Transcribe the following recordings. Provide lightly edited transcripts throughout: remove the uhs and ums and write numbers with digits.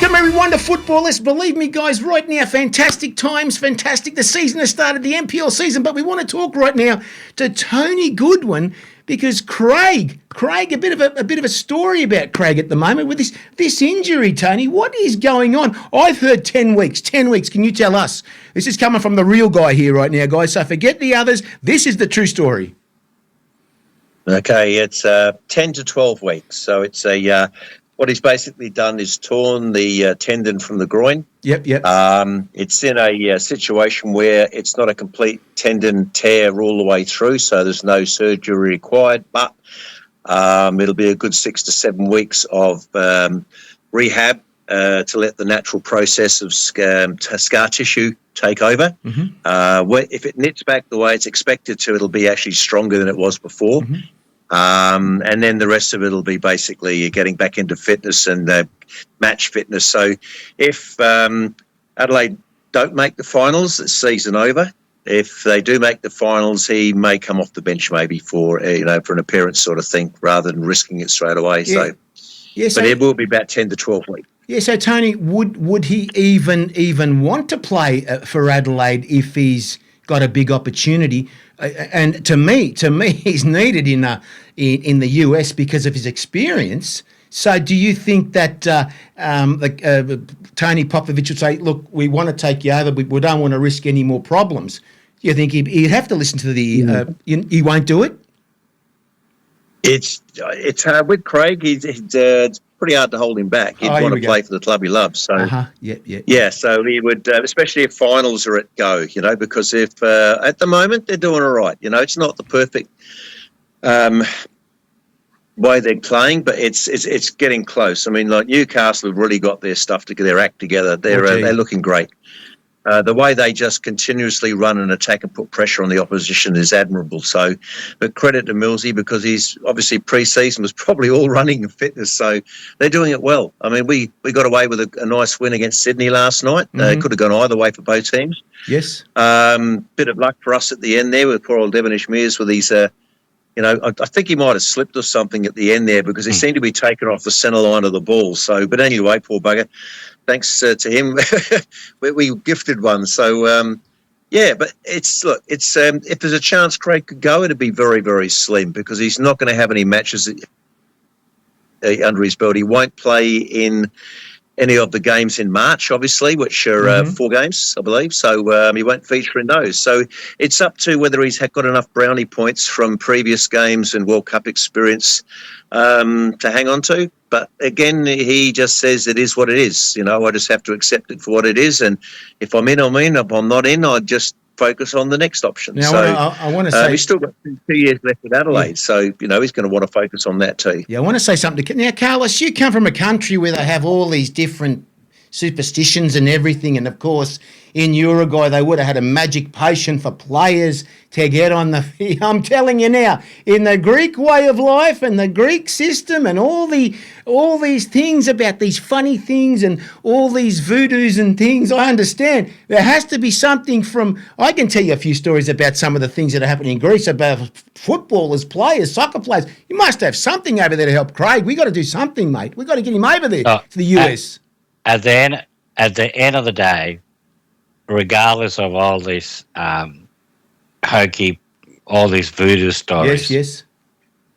Welcome everyone to Footballers. Believe me, guys, right now, fantastic times, fantastic. The season has started, the NPL season, but we want to talk right now to Tony Goodwin because Craig, a bit of a story about Craig at the moment with this injury, Tony. What is going on? I've heard 10 weeks. 10 weeks. Can you tell us? This is coming from the real guy here right now, guys. So forget the others. This is the true story. Okay, it's 10 to 12 weeks. So it's what he's basically done is torn the tendon from the groin. Yep. It's in a situation where it's not a complete tendon tear all the way through, so there's no surgery required, but it'll be a good 6 to 7 weeks of rehab to let the natural process of scar tissue take over. Mm-hmm. If it knits back the way it's expected to, it'll be actually stronger than it was before. Mm-hmm. And then the rest of it will be basically getting back into fitness and match fitness. So if Adelaide don't make the finals, it's season over. If they do make the finals, he may come off the bench maybe for an appearance sort of thing rather than risking it straight away. Yeah. So but it will be about 10 to 12 weeks. Yeah, so Tony, would he even want to play for Adelaide if he's got a big opportunity? And to me, he's needed in the US because of his experience. So, do you think that Tony Popovich would say, "Look, we want to take you over, but we don't want to risk any more problems"? Do you think he'd have to listen to the? He won't do it. It's hard with Craig. It's pretty hard to hold him back. He'd want to play for the club he loves. So Yeah. So he would, especially if finals are at go, because if at the moment they're doing all right. It's not the perfect way they're playing, but it's getting close. I mean, like Newcastle have really got their stuff to get their act together. They're looking great. The way they just continuously run and attack and put pressure on the opposition is admirable. So, but credit to Millsy because he's obviously pre-season was probably all running and fitness. So they're doing it well. I mean, we got away with a nice win against Sydney last night. Mm-hmm. Could have gone either way for both teams. Yes. Bit of luck for us at the end there with poor old Devonish Mears with these. I think he might have slipped or something at the end there because he seemed to be taken off the centre line of the ball. So, but anyway, poor bugger. Thanks to him, we gifted one. So, but if there's a chance Craig could go, it'd be very, very slim because he's not going to have any matches under his belt. He won't play in any of the games in March, obviously, which are 4 games, I believe. So he won't feature in those. So it's up to whether he's got enough brownie points from previous games and World Cup experience to hang on to. But again, he just says it is what it is. I just have to accept it for what it is. And if I'm in, I'm in. If I'm not in, I just focus on the next option. Now, so I want to say he's still got 2 years left at Adelaide. So, he's going to want to focus on that too. Yeah, I want to say something. Now, Carlos, you come from a country where they have all these different superstitions and everything. And, of course, in Uruguay, they would have had a magic potion for players to get on the field. I'm telling you now, in the Greek way of life and the Greek system and all these things about these funny things and all these voodoos and things, I understand. There has to be something I can tell you a few stories about some of the things that are happening in Greece about footballers, players, soccer players. You must have something over there to help Craig. We got to do something, mate. We got to get him over there to the US. At the end of the day, regardless of all this hokey, all these voodoo stories, yes,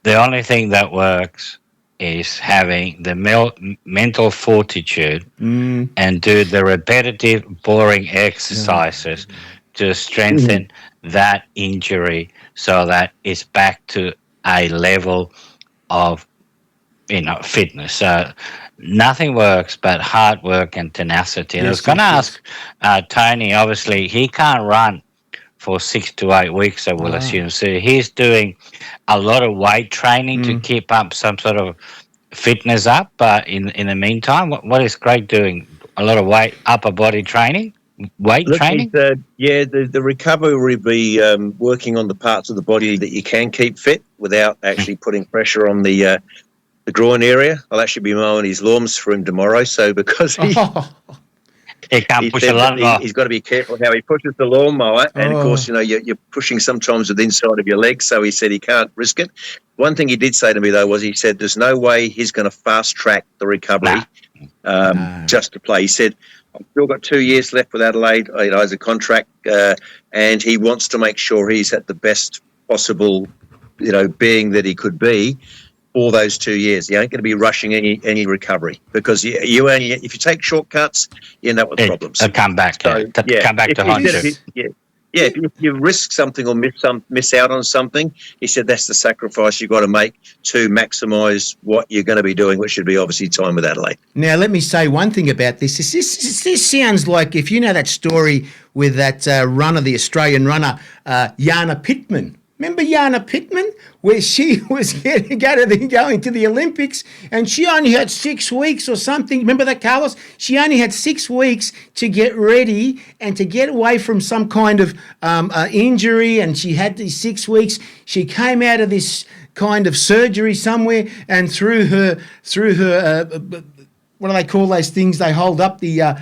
the only thing that works is having the mental fortitude and do the repetitive, boring exercises to strengthen that injury so that it's back to a level of fitness. So nothing works but hard work and tenacity. And I was going to ask Tony, obviously, he can't run for 6 to 8 weeks, I will assume. So he's doing a lot of weight training to keep up some sort of fitness up. But in the meantime, what is Craig doing? A lot of upper body training? Weight training? The recovery will be working on the parts of the body that you can keep fit without actually putting pressure on the groin area. I'll actually be mowing his lawns for him tomorrow. So because He can't he push a said that lawnmower. he's got to be careful how he pushes the lawnmower. And, of course, Oh. you're pushing sometimes with the inside of your legs, so he said he can't risk it. One thing he did say to me, though, was he said there's no way he's going to fast-track the recovery just to play. He said, I've still got 2 years left with Adelaide, as a contract, and he wants to make sure he's at the best possible, being that he could be for those 2 years. You ain't going to be rushing any recovery, because you only, if you take shortcuts, you end up with problems. Come back, So, come back to haunt you. If you risk something or miss out on something, he said that's the sacrifice you've got to make to maximise what you're going to be doing, which should be obviously time with Adelaide. Now, let me say one thing about this. This sounds like, if you know that story with that runner, the Australian runner, Jana Pittman. Remember Jana Pittman, where she was going to the Olympics, and she only had 6 weeks or something. Remember that, Carlos? She only had 6 weeks to get ready and to get away from some kind of injury, and she had these 6 weeks. She came out of this kind of surgery somewhere, and through her what do they call those things? They hold up the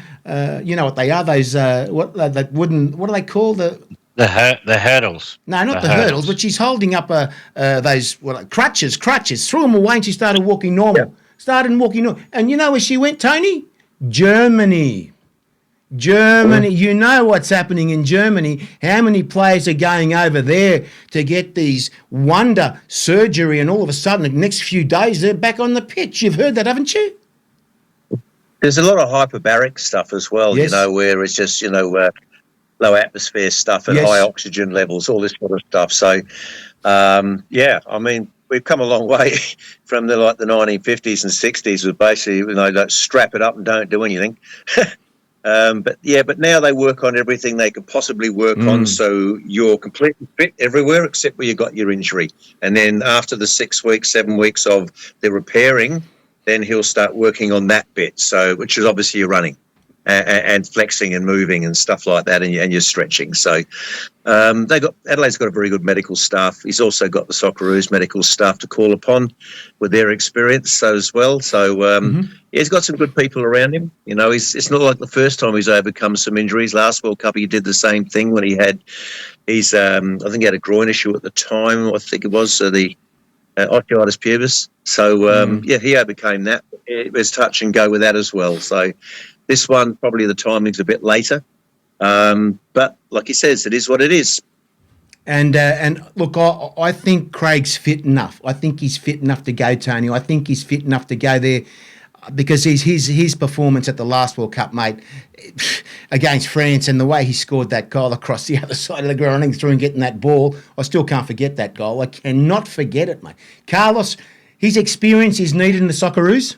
you know what they are? Those that wooden. What do they call the hurdles? No, not the hurdles, but she's holding up those crutches. Threw them away, and she started walking normal. And you know where she went, Tony? Germany. You know what's happening in Germany. How many players are going over there to get these wonder surgery, and all of a sudden, the next few days, they're back on the pitch. You've heard that, haven't you? There's a lot of hyperbaric stuff as well, Yes. where it's just, low atmosphere stuff and Yes. high oxygen levels, all this sort of stuff. So, I mean, we've come a long way from the 1950s and 60s with basically, don't strap it up and don't do anything. But now they work on everything they could possibly work on, so you're completely fit everywhere except where you got your injury. And then after the 6 weeks, 7 weeks of the repairing, then he'll start working on that bit. So, which is obviously your running and flexing and moving and stuff like that, and you're stretching. So, Adelaide's got a very good medical staff. He's also got the Socceroos medical staff to call upon with their experience as well. So, he's got some good people around him. It's not like the first time he's overcome some injuries. Last World Cup, he did the same thing when he had his, I think he had a groin issue at the time. I think it was the osteoitis pubis. So, he overcame that. It was touch and go with that as well. So this one, probably the timing's a bit later. But like he says, it is what it is. And look, I think Craig's fit enough. I think he's fit enough to go, Tony. I think he's fit enough to go there, because his performance at the last World Cup, mate, against France, and the way he scored that goal across the other side of the ground, running through and getting that ball, I still can't forget that goal. I cannot forget it, mate. Carlos, his experience is needed in the Socceroos?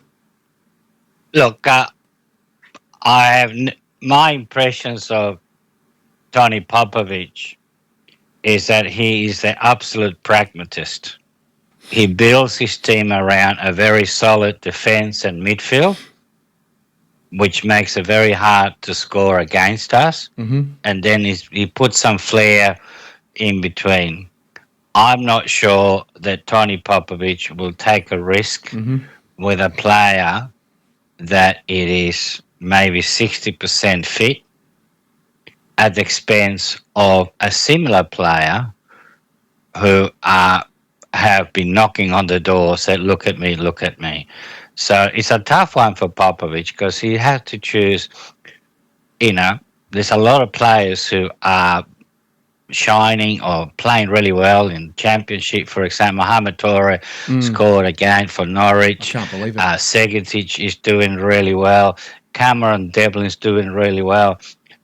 Look, I have my impressions of Tony Popovic is that he is an absolute pragmatist. He builds his team around a very solid defence and midfield, which makes it very hard to score against us. And then he puts some flair in between. I'm not sure that Tony Popovic will take a risk with a player that it is maybe 60% fit at the expense of a similar player who have been knocking on the door, said, look at me. So it's a tough one for Popovic, because he has to choose, there's a lot of players who are shining or playing really well in Championship. For example, Mohamed Toure scored again for Norwich. I can't believe it. Segetic is doing really well. Cameron Devlin's doing really well.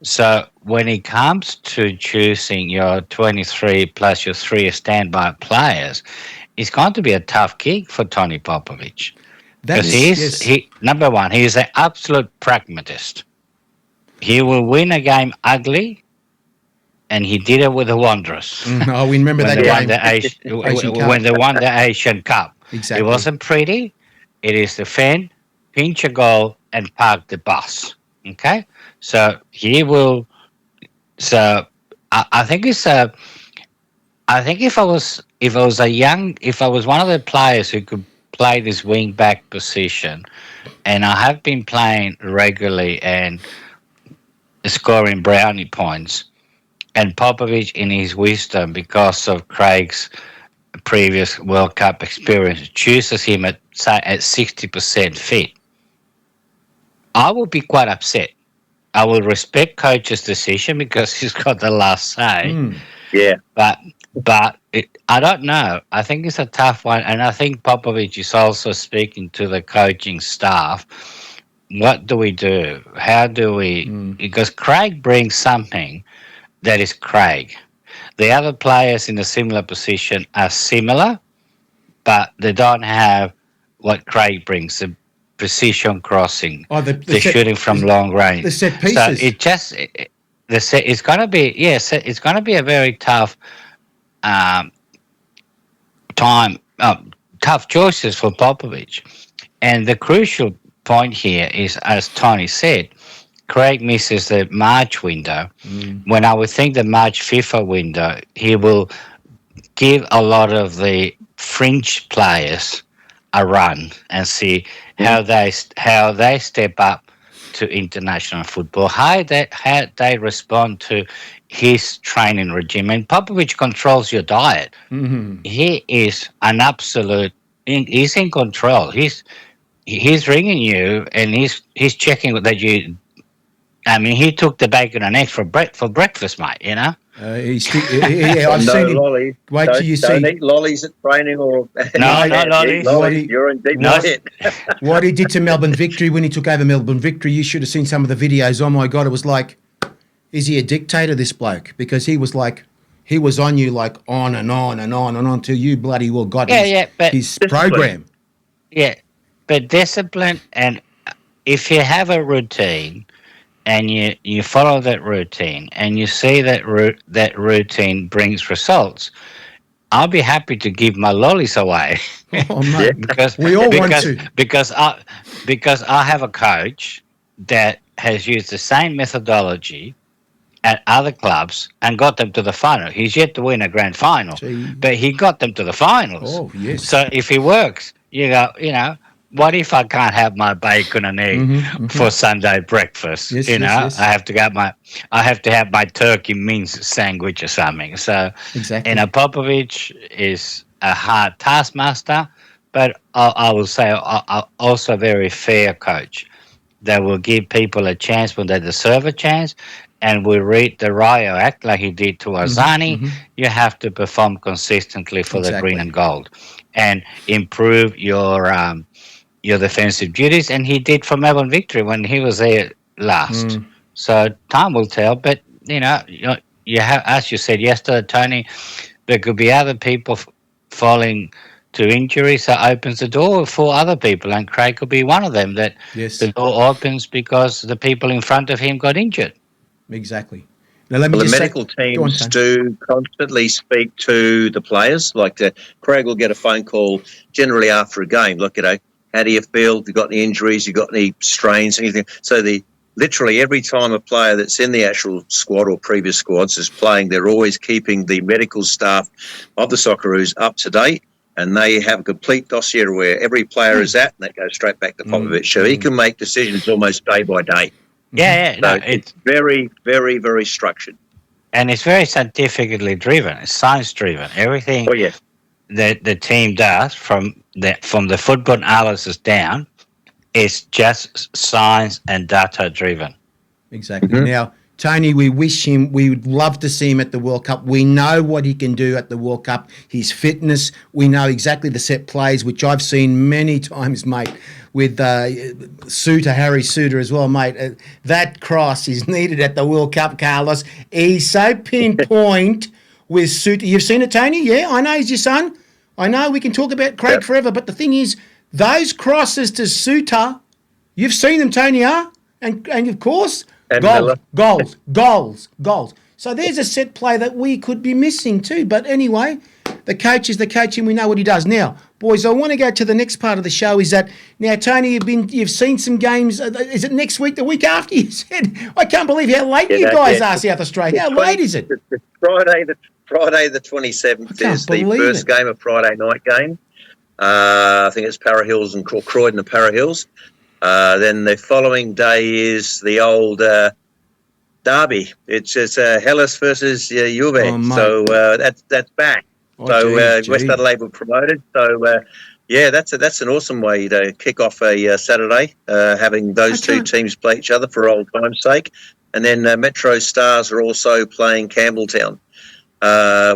So when it comes to choosing your 23 plus your 3 standby players, it's going to be a tough gig for Tony Popovic. Because number one, he is an absolute pragmatist. He will win a game ugly, and he did it with the Wanderers. Oh, we remember that game. When they won the Asian Cup. Exactly. It wasn't pretty. It is defend, pinch a goal, and park the bus. Okay? So he will. So I think it's a. I think if I was one of the players who could play this wing back position, and I have been playing regularly, and scoring brownie points. And Popovich, in his wisdom, because of Craig's previous World Cup experience, chooses him at, say, at 60% fit. I will be quite upset. I will respect coach's decision because he's got the last say. Yeah. But I don't know. I think it's a tough one, and I think Popovich is also speaking to the coaching staff. What do we do? How do we? Because Craig brings something that is Craig. The other players in a similar position are similar, but they don't have what Craig brings: the precision crossing, the shooting from long range, the set pieces. So it just the set. It's going to be it's going to be a very tough time, tough choices for Popovich. And the crucial point here is, as Tony said, Craig misses the March window. When I would think the March FIFA window, he will give a lot of the fringe players a run and see how they step up to international football, how they respond to his training regime. And Popovich controls your diet. He is an absolute. He's in control. He's ringing you and he's checking that you. I mean, he took the bacon and eggs for breakfast, mate. You know. I've seen him. Lollies. Wait till you don't see. Eat lollies at training or No, not lollies. You're in deep shit. What he did to Melbourne Victory when he took over Melbourne Victory, you should have seen some of the videos. Oh my God, it was like, is he a dictator, this bloke? Because he was on you like on and on and on and on till you bloody well got his program. Yeah, but discipline, and if you have a routine and you follow that routine and you see that routine brings results, I'll be happy to give my lollies away. Oh mate, because we all want to. Because I have a coach that has used the same methodology at other clubs and got them to the final. He's yet to win a grand final, but he got them to the finals. Oh yes. So if it works, you go, what if I can't have my bacon and egg for Sunday breakfast? Yes, yes. I have to have my turkey mince sandwich or something. So exactly. Popovich is a hard taskmaster, but I will say also a very fair coach that will give people a chance when they deserve a chance. And will read the Rio Act like he did to Azani. You have to perform consistently for the green and gold, and improve your defensive duties. And he did for Melbourne Victory when he was there last. So time will tell. But you have, as you said yesterday, Tony, there could be other people falling to injury, so opens the door for other people, and Craig could be one of them. That the door opens because the people in front of him got injured. Exactly. Now, let me the medical teams do constantly speak to the players. Like Craig will get a phone call generally after a game. Look, how do you feel? You got any injuries? You got any strains? Anything? So literally every time a player that's in the actual squad or previous squads is playing, they're always keeping the medical staff of the Socceroos up to date, and they have a complete dossier where every player is at, and that goes straight back to Popovich. So he can make decisions almost day by day. Yeah. So it's very, very, very structured. And it's very scientifically driven. It's science driven. Everything that the team does from the football analysis down is just science and data driven. Exactly. Now, Tony, we would love to see him at the World Cup. We know what he can do at the World Cup, his fitness. We know exactly the set plays, which I've seen many times, mate, with Harry Suter as well, mate. That cross is needed at the World Cup, Carlos. He's so pinpoint with Suter. You've seen it, Tony? Yeah, I know he's your son. I know we can talk about Craig forever, but the thing is, those crosses to Suter, you've seen them, Tony, huh? And of course, goals. So there's a set play that we could be missing too. But anyway, the coach is the coach, and we know what he does. Now, boys, I want to go to the next part of the show. Is that now, Tony? You've seen some games. Is it next week? The week after? You said. I can't believe how late you guys are, South Australia. How late is it? Friday the 27th is the first game of Friday night game. I think it's Para Hills and Croydon and Para Hills. Then the following day is the old derby. It's Hellas versus Juve. Oh, mate. So that's back. Oh, So geez, West Adelaide were promoted. So that's an awesome way to kick off a Saturday, having those two teams play each other for old time's sake. And then Metro Stars are also playing Campbelltown,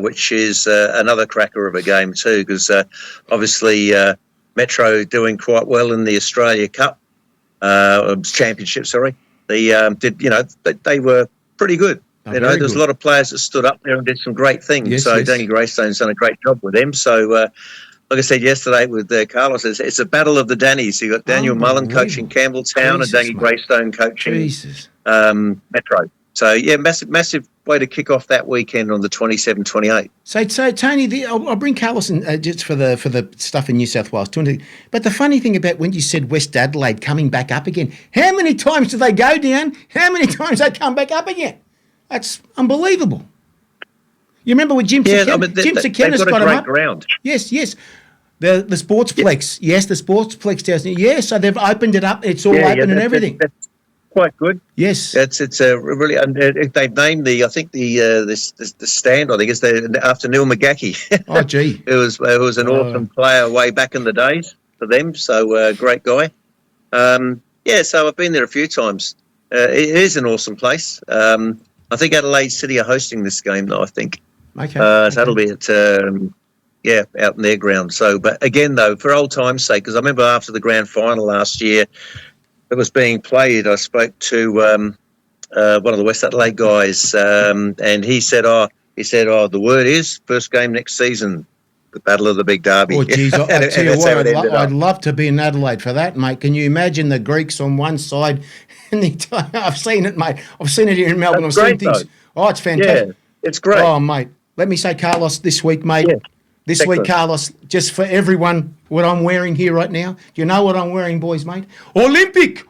which is another cracker of a game too, because obviously Metro doing quite well in the Australia Cup championship. Sorry, they did. They were pretty good. There's a lot of players that stood up there and did some great things. Yes, so yes. Danny Greystone's done a great job with them. So. Like I said yesterday with Carlos, it's a battle of the Dannies. You've got Daniel Mullen coaching Campbelltown and Danny Greystone coaching Metro. So, yeah, massive way to kick off that weekend on the 27-28. So Tony, I'll bring Carlos in just for the stuff in New South Wales. But the funny thing about when you said West Adelaide coming back up again, how many times do they go down? How many times they come back up again? That's unbelievable. You remember with Jim Sekena's got a great up. Ground. Yes. The Sportsplex. Yes, the Sportsplex down there. Yes, so they've opened it up. It's all open and everything. That's quite good. Yes. It's a really. They've named the stand. I think it's after Neil McGackie. Oh, gee. It was an awesome player way back in the days for them. So great guy. So I've been there a few times. It is an awesome place. I think Adelaide City are hosting this game, though. I think. Okay. So that'll be at out in their ground. So, but again, though, for old time's sake, because I remember after the grand final last year, it was being played. I spoke to one of the West Adelaide guys, and he said, the word is first game next season, the Battle of the Big Derby. Oh, geez, I tell you what, I'd love to be in Adelaide for that, mate. Can you imagine the Greeks on one side? And I've seen it, mate. I've seen it here in Melbourne. I've seen things. Though. Oh, it's fantastic. Yeah, it's great. Oh, mate. Let me say, Carlos, this week, mate. Yeah. This week, Carlos, just for everyone, what I'm wearing here right now. You know what I'm wearing, boys, mate? Olympic,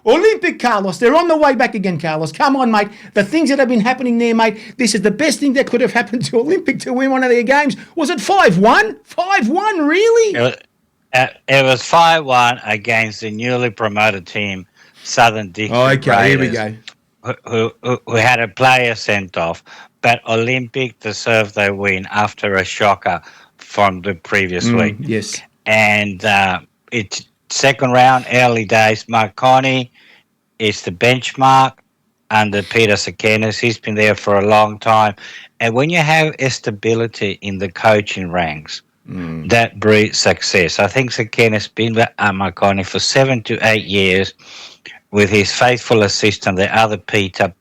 Carlos. They're on the way back again, Carlos. Come on, mate. The things that have been happening there, mate, this is the best thing that could have happened to Olympic to win one of their games. Was it 5-1? 5-1, really? It was 5-1 against the newly promoted team, Southern District. Oh, okay, Raiders, here we go. Who had a player sent off. But Olympic deserved their win after a shocker from the previous week. Yes. And it's second round, early days. Marconi is the benchmark under Peter Sekenas. He's been there for a long time. And when you have stability in the coaching ranks, that breeds success. I think Sekenas been with Marconi for 7 to 8 years with his faithful assistant, the other Peter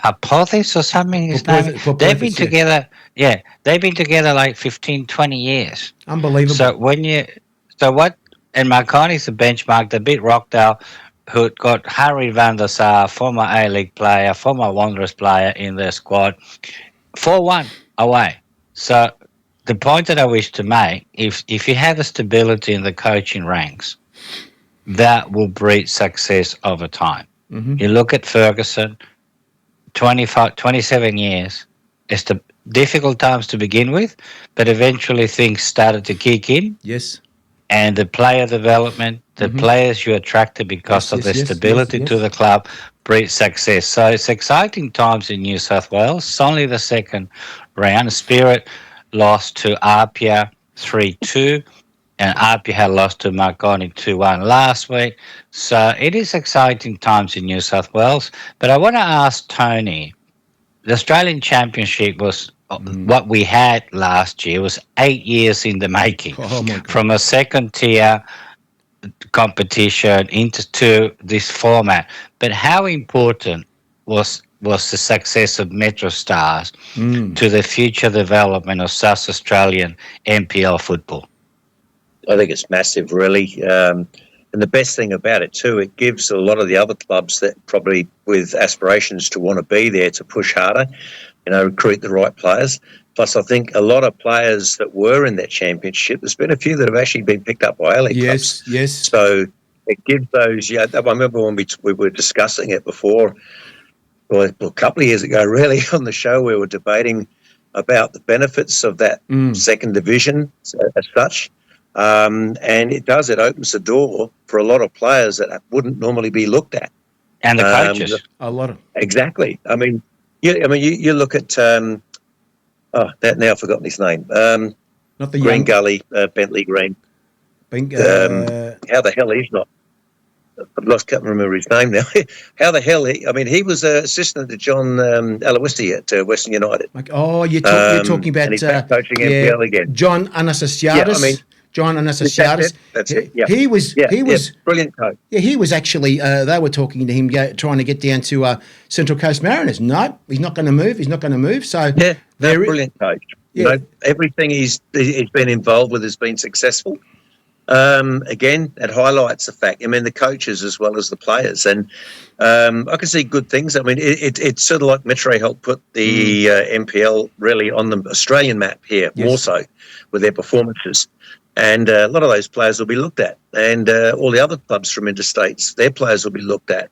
Apothis or something. His name. They've been together. Yeah, they've been together like 15, 20 years. Unbelievable. And Marconi's the benchmark. They beat Rockdale, who got Harry van der Sar, former A-League player, former Wanderers player in their squad, 4-1 away. So the point that I wish to make, if you have a stability in the coaching ranks, that will breed success over time. Mm-hmm. You look at Ferguson, 27 years. It's the difficult times to begin with, but eventually things started to kick in. Yes. And the player development, the players you attracted because of the stability to the club breed success. So it's exciting times in New South Wales. It's only the second round. Spirit lost to Apia 3-2. And Apia had lost to Marconi 2-1 last week. So it is exciting times in New South Wales. But I want to ask Tony, the Australian Championship was what we had last year was 8 years in the making. From a second tier competition into this format. But how important was the success of Metro Stars to the future development of South Australian NPL football? I think it's massive, really. And the best thing about it, too, it gives a lot of the other clubs that probably with aspirations to want to be there to push harder, recruit the right players. Plus, I think a lot of players that were in that championship, there's been a few that have actually been picked up by A-League clubs. Yes. So it gives those, I remember when we were discussing it before, well, a couple of years ago, really, on the show, we were debating about the benefits of that second division as such. And it opens the door for a lot of players that wouldn't normally be looked at. And the coaches. A lot of. Exactly. I mean, Yeah, I mean, you look at now I've forgotten his name. Not the Green young. Gully, Bentley Green. Bing, How the hell he's not? Can't remember his name now. How the hell I mean, he was assistant to John Aloisti at Western United. You're talking And about he's back coaching yeah, NPL again. John Yeah, I mean, Anastasiadis. John Anastasiadis. that's it. Yeah, He was brilliant coach. yeah, he was actually they were talking to him trying to get down to Central Coast Mariners. No, he's not going to move. He's not going to move. So Yeah, there, brilliant coach. Yeah. You know, everything he's been involved with has been successful. Again, it highlights the fact. I mean, the coaches as well as the players, and I can see good things. I mean, it's sort of like Metro helped put the NPL really on the Australian map here, more so with their performances. And a lot of those players will be looked at, and all the other clubs from interstates, their players will be looked at.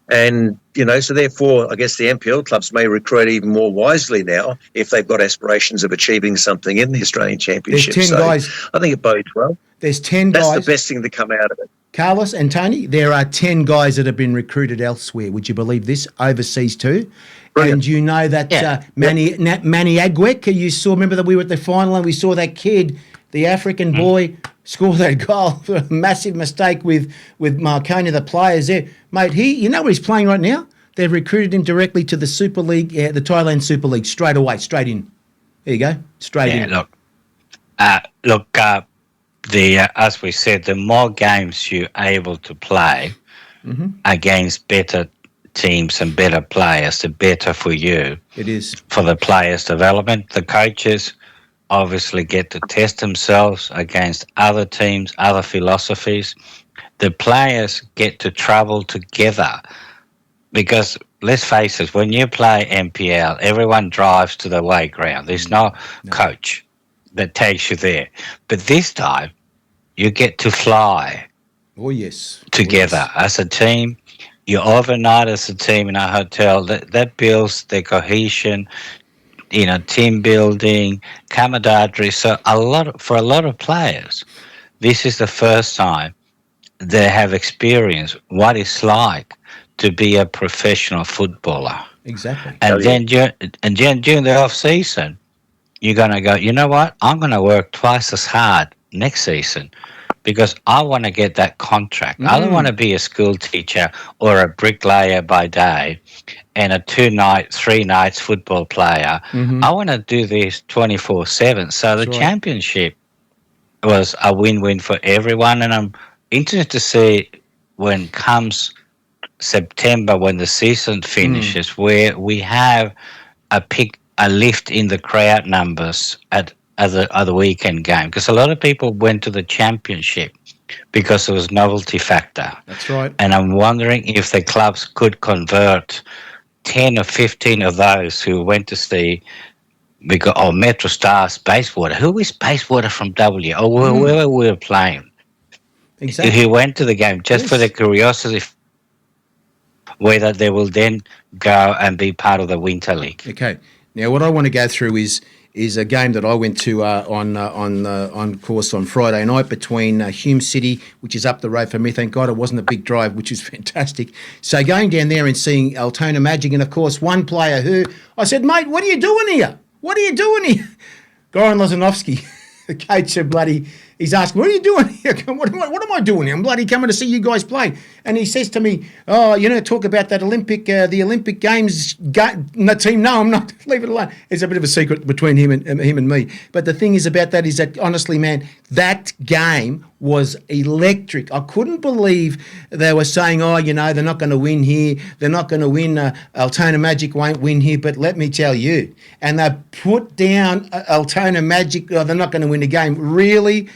And, you know, so therefore, I guess the NPL clubs may recruit even more wisely now if they've got aspirations of achieving something in the Australian Championship. There's 10 guys. I think it bodes well. There's 10 guys. That's the best thing to come out of it. Carlos and Tony, there are 10 guys that have been recruited elsewhere. Would you believe this? Overseas too. Brilliant. And you know that Manny Agwek, you saw, remember that we were at the final and we saw that kid, the African boy, score that goal for a massive mistake with Marconi, the players there. Mate, you know where he's playing right now? They've recruited him directly to the Super League, the Thailand Super League, straight away, straight in. There you go, straight in. Look, as we said, the more games you're able to play against better teams and better players, the better for you. It is. For the players' development, the coaches obviously get to test themselves against other teams, other philosophies. The players get to travel together because, let's face it, when you play NPL, everyone drives to the away ground. There's no coach that takes you there. But this time, you get to fly together as a team. You overnight as a team in a hotel. That builds the cohesion, you know, team building, camaraderie. So for a lot of players, this is the first time they have experienced what it's like to be a professional footballer. Exactly. And then during the off season, you're going to go, you know what? I'm going to work twice as hard next season because I want to get that contract. I don't want to be a school teacher or a bricklayer by day and a 3 nights football player. I want to do this 24/7. So the championship was a win-win for everyone. And I'm interested to see when comes September, when the season finishes, where we have a lift in the crowd numbers at the weekend game, because a lot of people went to the championship because it was novelty factor. That's right. And I'm wondering if the clubs could convert 10 or 15 of those who went to see Metro Stars, Bayswater. Who is Bayswater from W? Or wherever we were playing. Exactly. He went to the game just for the curiosity, whether they will then go and be part of the Winter League. Okay. Now, what I want to go through is a game that I went to on course on Friday night between Hume City, which is up the road from me. Thank God it wasn't a big drive, which was fantastic. So going down there and seeing Altona Magic, and of course one player who I said, mate, what are you doing here? What are you doing here? Goran Lozanovsky, the coach said, he's asking, what are you doing here? What am I doing here? I'm bloody coming to see you guys play. And he says to me, talk about that the Olympic Games team. No, I'm not. Leave it alone. It's a bit of a secret between him and me. But the thing is about that is that, honestly, man, that game was electric. I couldn't believe they were saying, they're not going to win here. They're not going to win. Altona Magic won't win here. But let me tell you, and they put down Altona Magic. They're not going to win the game. Really?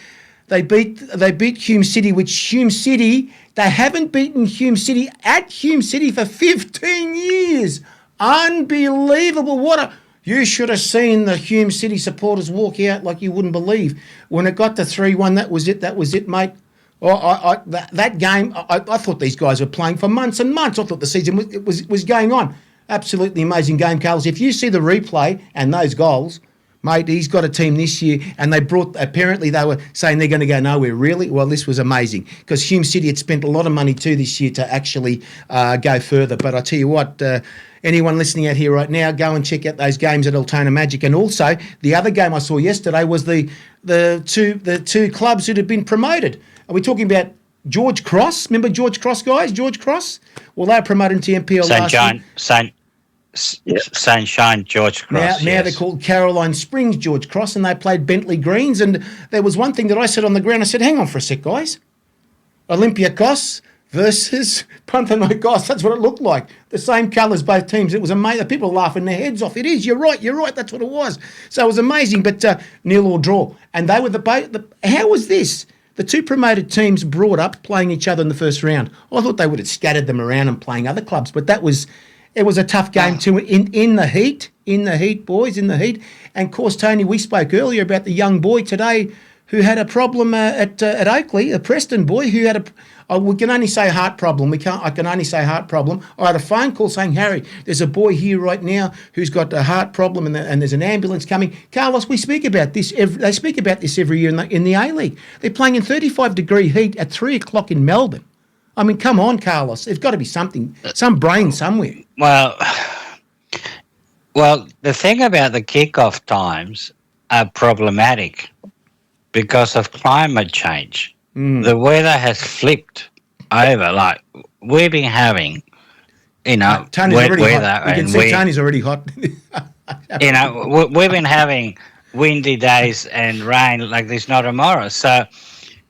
They beat Hume City, which Hume City, they haven't beaten Hume City at Hume City for 15 years. Unbelievable. You should have seen the Hume City supporters walk out like you wouldn't believe. When it got to 3-1, that was it, mate. That game, I thought these guys were playing for months and months. I thought the season was going on. Absolutely amazing game, Carlos. If you see the replay and those goals, Mate, he's got a team this year, and apparently they were saying they're going to go nowhere. Really? Well, this was amazing because Hume City had spent a lot of money too this year to actually go further. But I tell you what, anyone listening out here right now, go and check out those games at Altona Magic. And also, the other game I saw yesterday was the two clubs that had been promoted. Are we talking about George Cross? Remember George Cross, guys? George Cross? Well, they were promoted to MPL last year. Sunshine George Cross. Now they're called Caroline Springs George Cross, and they played Bentley Greens. And there was one thing that I said on the ground. I said, hang on for a sec, guys. Olympiacos versus Panathinaikos. That's what it looked like. The same colours, both teams. It was amazing. People were laughing their heads off. It is. You're right. That's what it was. So it was amazing, but nil or draw. And they were how was this? The two promoted teams brought up playing each other in the first round. I thought they would have scattered them around and playing other clubs, but it was a tough game too in the heat, boys, in the heat. And of course, Tony, we spoke earlier about the young boy today who had a problem at Oakley, a Preston boy who had we can only say heart problem. I can only say heart problem. I had a phone call saying, Harry, there's a boy here right now who's got a heart problem and there's an ambulance coming. Carlos, we speak about this. They speak about this every year in the A-League. They're playing in 35-degree heat at 3 o'clock in Melbourne. I mean, come on, Carlos. There's got to be something, some brain somewhere. Well, the thing about the kickoff times are problematic because of climate change. The weather has flipped over. Like we've been having, Tony's wet already weather, hot. You can see Tony's already hot. We've been having windy days and rain like there's no tomorrow. So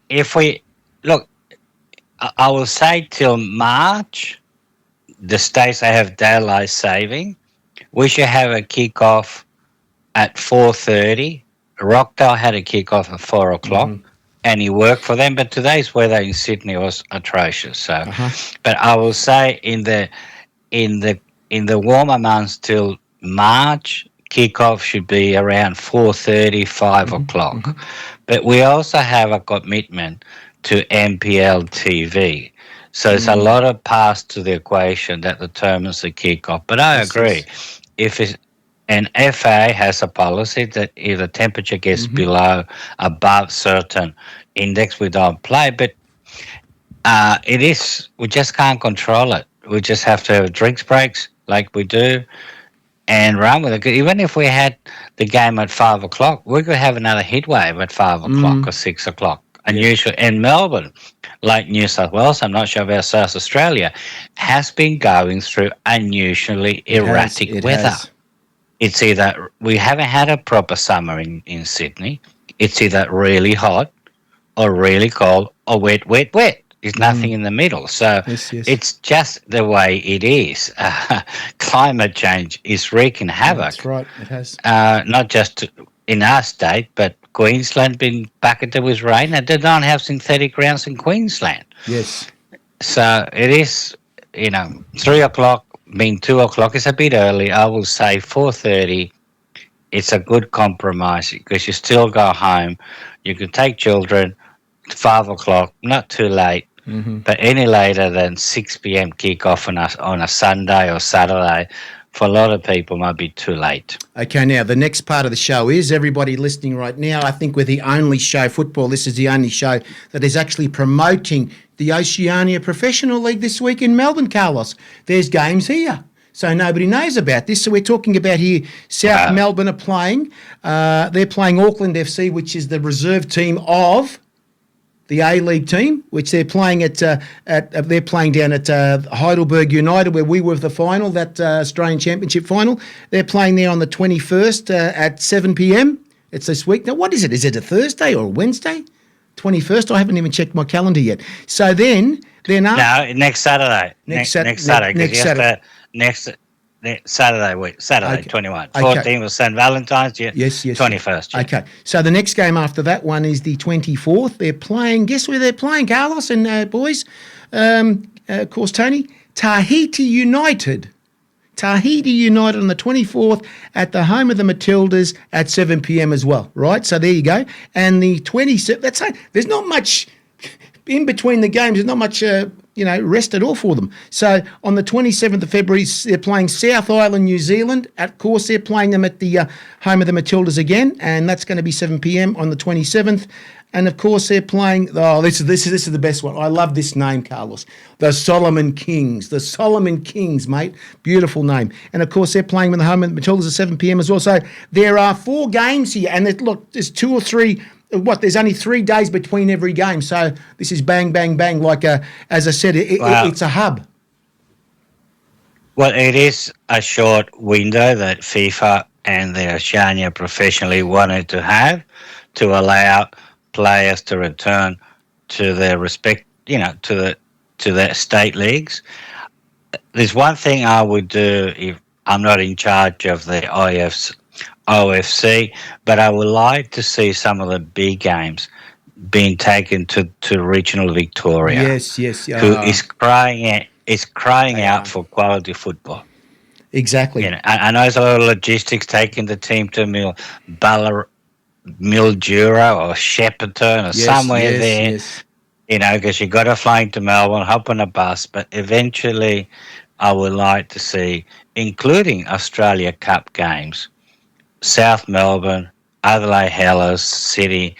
if we look, I will say till March, the states that have daylight saving, we should have a kickoff at 4:30. Rockdale had a kickoff at 4 o'clock, and he worked for them. But today's weather in Sydney was atrocious. So, but I will say in the warmer months till March, kickoff should be around 4:30, 5 o'clock. But we also have a commitment to MPL TV. So there's a lot of parts to the equation that determines the kickoff. But I agree. And FA has a policy that if the temperature gets above certain index, we don't play. But we just can't control it. We just have to have drinks breaks like we do and run with it. Even if we had the game at 5 o'clock, we could have another heat wave at 5 o'clock or 6 o'clock. Unusual. And Melbourne, like New South Wales, I'm not sure about South Australia, has been going through unusually erratic weather. It's either we haven't had a proper summer in Sydney. It's either really hot or really cold or wet. There's nothing in the middle. So it's just the way it is. Climate change is wreaking havoc. That's right, it has. Not just in our state, but Queensland been bucketed with rain, and they don't have synthetic grounds in Queensland. Yes. So it is, 3 o'clock, being 2 o'clock is a bit early. I will say 4:30. It's a good compromise because you still go home. You can take children 5 o'clock, not too late, but any later than 6 p.m. kickoff on a Sunday or Saturday, for a lot of people might be too late. Okay, now the next part of the show is, everybody listening right now, I think we're the only show, this is the only show that is actually promoting the Oceania Professional League this week in Melbourne, Carlos. There's games here. So nobody knows about this. So we're talking about here, South Melbourne are playing. They're playing Auckland FC, which is the reserve team of the A-League team, which they're playing they're playing down at Heidelberg United, where we were the final, that Australian Championship final. They're playing there on the 21st at 7 p.m. It's this week. Now, what is it? Is it a Thursday or a Wednesday? 21st? I haven't even checked my calendar yet. So then next Saturday. Next Saturday. Saturday, 21. 14 was St. Valentine's, Yes. 21st. Yeah. Okay. So the next game after that one is the 24th. They're playing, guess where they're playing, Carlos and boys? Of course, Tony. Tahiti United on the 24th at the home of the Matildas at 7 p.m. as well, right? So there you go. And the 27th, there's not much in between the games. There's not much, rest it all for them. So on the 27th of February, they're playing South Island, New Zealand. Of course, they're playing them at the home of the Matildas again, and that's going to be 7 p.m. on the 27th. And of course, they're playing. Oh, this is the best one. I love this name, Carlos. The Solomon Kings. The Solomon Kings, mate. Beautiful name. And of course, they're playing in the home of the Matildas at 7 p.m. as well. So there are 4 games here, and there's 2 or 3. There's only 3 days between every game. So this is bang, bang, bang. Like as I said, it's a hub. Well, it is a short window that FIFA and the Oceania professionally wanted to have to allow players to return to their to their state leagues. There's one thing I would do if I'm not in charge of the OFC, but I would like to see some of the big games being taken to regional Victoria. Yes. Who is crying out for quality football. Exactly. I know there's a lot of logistics taking the team to Mildura or Shepparton or somewhere there. Yes. Because you got to fly into Melbourne, hop on a bus, but eventually I would like to see, including Australia Cup games, South Melbourne, Adelaide Hellers City,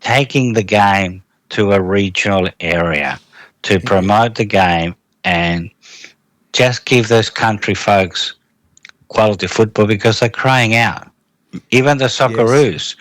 taking the game to a regional area to promote the game and just give those country folks quality football because they're crying out. Even the Socceroos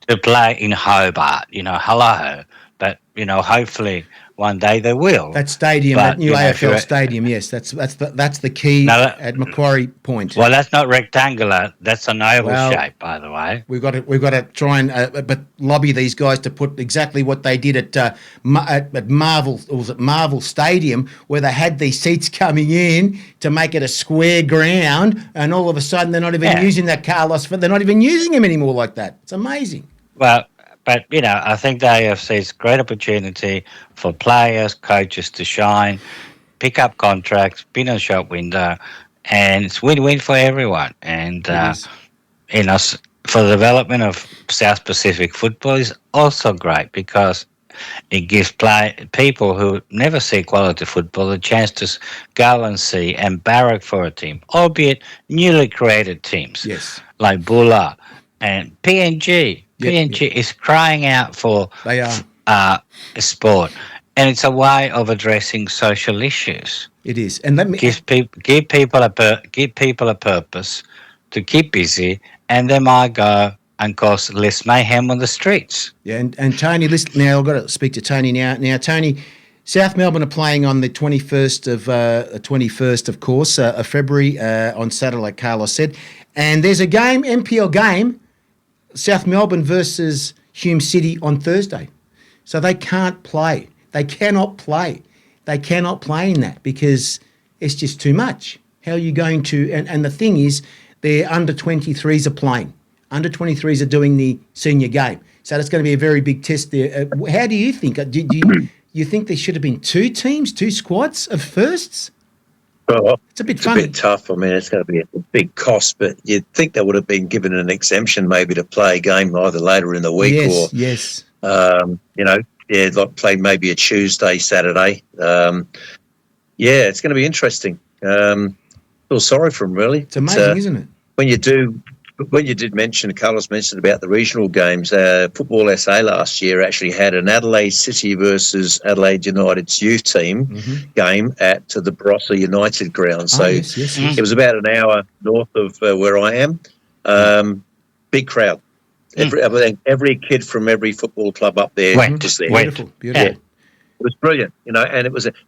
to play in Hobart, hello. But, hopefully one day they will. That stadium, that new AFL stadium, yes, that's the key at Macquarie Point. Well, that's not rectangular. That's an oval shape, by the way. We've got to try and lobby these guys to put exactly what they did at Marvel, or was it Marvel Stadium, where they had these seats coming in to make it a square ground, and all of a sudden they're not even using that, Carlos. They're not even using them anymore like that. It's amazing. Well, but, I think the AFC is a great opportunity for players, coaches to shine, pick up contracts, be in a shop window, and it's win-win for everyone. And, for the development of South Pacific football is also great because it gives people who never see quality football a chance to go and see and barrack for a team, albeit newly created teams like Bulla and PNG. PNG is crying out for sport, and it's a way of addressing social issues. It is, and let me give people a purpose to keep busy, and they might go and cause less mayhem on the streets. Yeah, and Tony, listen, now I've got to speak to Tony now. Now, Tony, South Melbourne are playing on the 21st of course, of February on Saturday, like Carlos said, and there's a game, NPL game. South Melbourne versus Hume City on Thursday. So they can't play. They cannot play. They cannot play in that because it's just too much. How are you going to... And the thing is, their under-23s are playing. Under-23s are doing the senior game. So that's going to be a very big test there. How do you think? Do you think there should have been 2 teams, 2 squads of firsts? Well, it's a bit funny. A bit tough. I mean, it's going to be a big cost, but you'd think they would have been given an exemption maybe to play a game either later in the week like play maybe a Tuesday, Saturday. It's going to be interesting. Feel sorry for them, really. It's amazing, isn't it? When you did mention, Carlos mentioned about the regional games, Football SA last year actually had an Adelaide City versus Adelaide United's youth team game at the Barossa United ground. So it was about an hour north of where I am. Big crowd. Every kid from every football club up there was there. Beautiful. Yeah. It was brilliant, and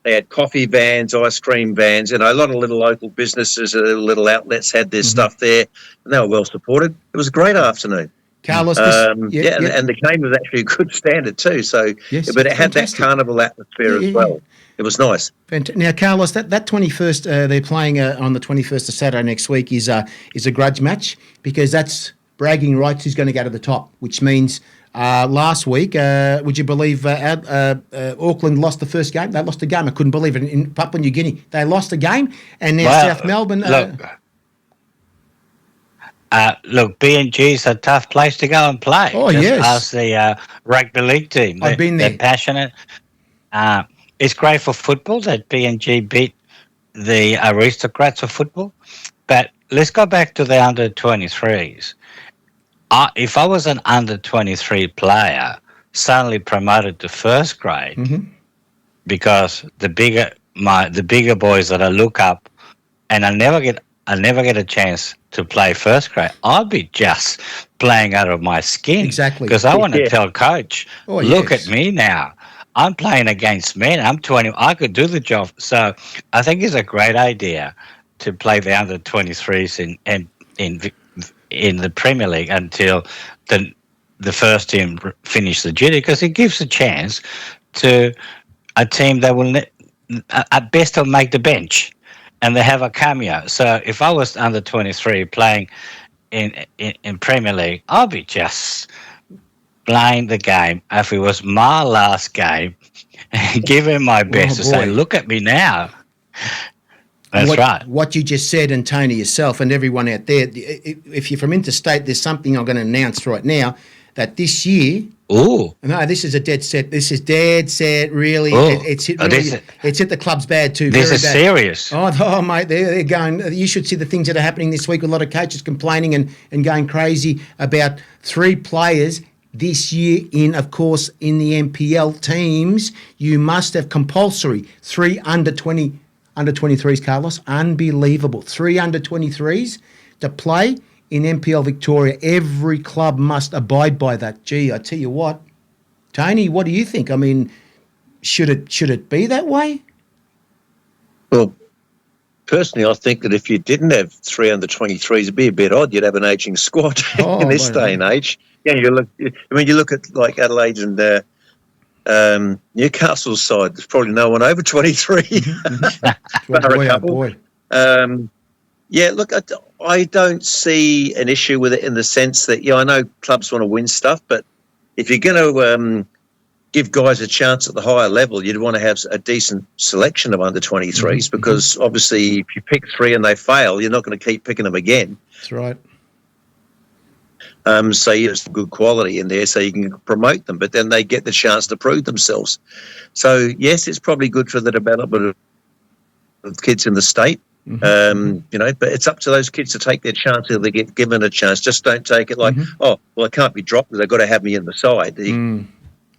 they had coffee vans, ice cream vans, a lot of little local businesses, little outlets had their stuff there, and they were well supported. It was a great afternoon. Carlos, and the game was actually a good standard too. So, but it had that carnival atmosphere as well. It was nice. Now, Carlos, that 21st, they're playing on the 21st of Saturday next week is a grudge match because that's bragging rights who's going to go to the top, which means. Last week, would you believe Auckland lost the first game? They lost a game. I couldn't believe it. In Papua New Guinea, they lost a game, and now South Melbourne. Look, BNG is a tough place to go and play. Oh, yes. Ask the rugby league team. I've been there. They're passionate. it's great for football that PNG beat the Aristocrats of football. But let's go back to the under 23s. If I was an under 23 player, suddenly promoted to first grade, because the bigger boys that I look up, and I never get a chance to play first grade. I'll be just playing out of my skin. Exactly. Because I want to Yeah. tell coach, look at me now. I'm playing against men. I'm 20. I could do the job. So I think it's a great idea to play the under 23s in the Premier League until the first team finish the duty, because it gives a chance to a team that will at best will make the bench, and they have a cameo. So if I was under 23 playing in Premier League, I'll be just playing the game if it was my last game and giving my best to say, look at me now. That's right. What you just said, and Tony yourself and everyone out there, if you're from interstate, there's something I'm going to announce right now, that this year... Ooh. No, this is a dead set. This is dead set, really. It's hit it's hit the clubs bad too. This is bad. serious. Oh, mate, they're going... You should see the things that are happening this week. A lot of coaches complaining and going crazy about 3 players this year of course, in the NPL teams. You must have compulsory 3 under 23s, Carlos. Unbelievable. 3 under 23s to play in NPL Victoria. Every club must abide by that. Gee, I tell you what. Tony, what do you think? I mean, should it be that way? Well, personally, I think that if you didn't have 3 under 23s, it'd be a bit odd. You'd have an ageing squad in this day and age. Yeah, you look at like Adelaide and Newcastle's side. There's probably no one over 23. Boy. Yeah, look, I don't see an issue with it in the sense that, I know clubs want to win stuff, but if you're going to give guys a chance at the higher level, you'd want to have a decent selection of under 23s, because obviously if you pick 3 and they fail, you're not going to keep picking them again. That's right. So there's good quality in there so you can promote them, but then they get the chance to prove themselves. So, yes, it's probably good for the development of kids in the state. But it's up to those kids to take their chance if they get given a chance. Just don't take it like, I can't be dropped because they've got to have me in the side. You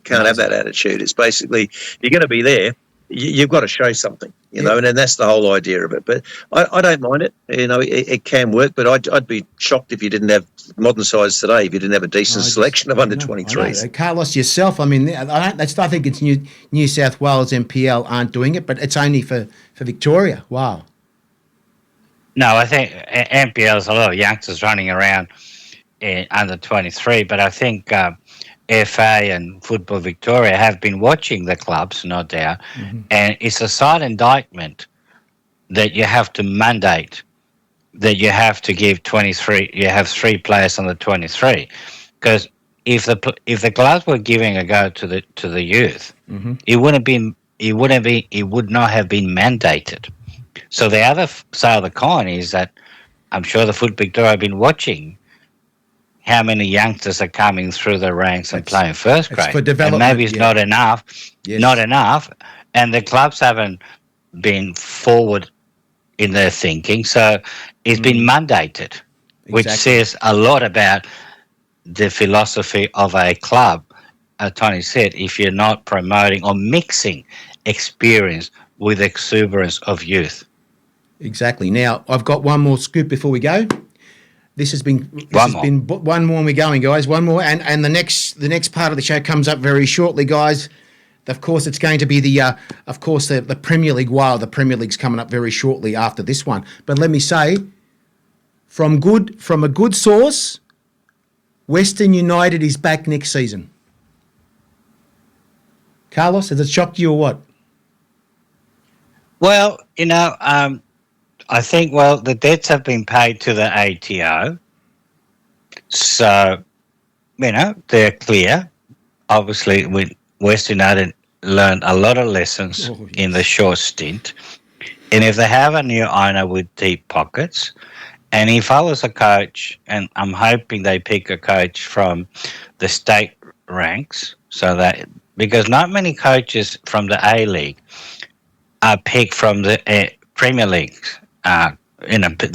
can't have that attitude. It's basically, you're going to be there, you've got to show something, and then that's the whole idea of it. But I don't mind it. It can work, but I'd be shocked if you didn't have modern sides today, if you didn't have a decent selection of under 23s. Carlos, yourself, I mean, I think it's New South Wales NPL aren't doing it, but it's only for Victoria. Wow. No, I think NPL is a lot of youngsters running around under 23, but I think FA and Football Victoria have been watching the clubs, no doubt, and it's a side indictment that you have to mandate that you have to give 23. You have 3 players on the 23, because if the clubs were giving a go to the youth, it would not have been mandated. So the other side of the coin is that I'm sure the Foot Victoria have been watching how many youngsters are coming through the ranks and playing first grade. For development, and maybe it's not enough, and the clubs haven't been forward in their thinking. So it's been mandated, which says a lot about the philosophy of a club. As Tony said, if you're not promoting or mixing experience with exuberance of youth. Exactly. Now, I've got one more scoop before we go. This has been one more and we're going, guys. One more, and the next part of the show comes up very shortly, guys. Of course, it's going to be the Premier League. Wow, the Premier League's coming up very shortly after this one. But let me say, from a good source, Western United is back next season. Carlos, has it shocked you or what? Well, I think, the debts have been paid to the ATO. So, they're clear. Obviously, West United learned a lot of lessons in the short stint. And if they have a new owner with deep pockets, and if I was a coach, and I'm hoping they pick a coach from the state ranks so that because not many coaches from the A League are picked from the Premier League. There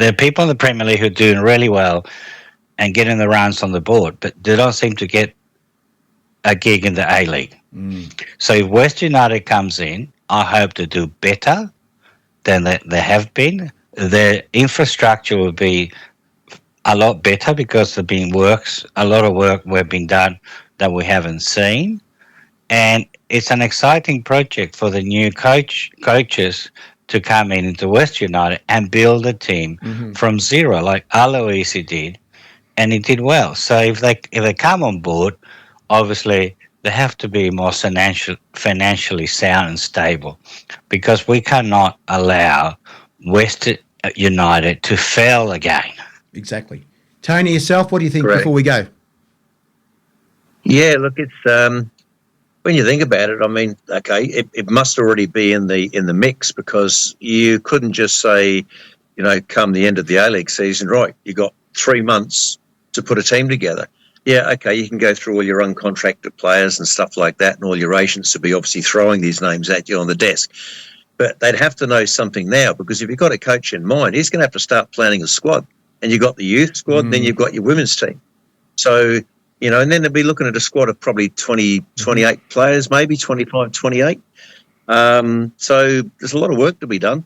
are people in the Premier League who are doing really well and getting the runs on the board, but they don't seem to get a gig in the A League. So if West United comes in, I hope to do better than they have been. Their infrastructure will be a lot better because a lot of work we've been done that we haven't seen. And it's an exciting project for the new coaches to come into West United and build a team from zero, like Aloisi did, and he did well. So if they come on board, obviously they have to be more financially sound and stable, because we cannot allow West United to fail again. Exactly. Tony, yourself, what do you think Correct. before we go? Yeah, look, it's when you think about it, I mean, okay, it must already be in the mix, because you couldn't just say, come the end of the A-League season, right, you got 3 months to put a team together. Yeah, okay, you can go through all your uncontracted players and stuff like that, and all your agents to be obviously throwing these names at you on the desk. But they'd have to know something now, because if you've got a coach in mind, he's going to have to start planning a squad. And you've got the youth squad, then you've got your women's team. So, and then they'll be looking at a squad of probably 20, 28 players, maybe 25, 28. So there's a lot of work to be done.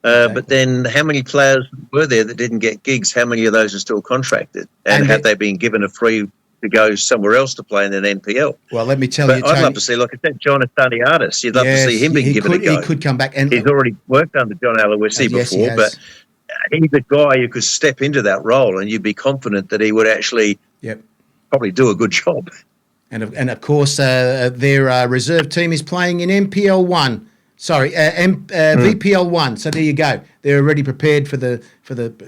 But then how many players were there that didn't get gigs? How many of those are still contracted? And have they been given a free to go somewhere else to play in an NPL? Well, let me tell you, I'd love to see, like I said, John Astaniadis. You'd love to see him being given a go. He could come back. And he's already worked under John Aloisi before, but he's a guy who could step into that role, and you'd be confident that he would actually probably do a good job. And of course, their reserve team is playing in MPL 1. Sorry, VPL 1. So there you go. They're already prepared for the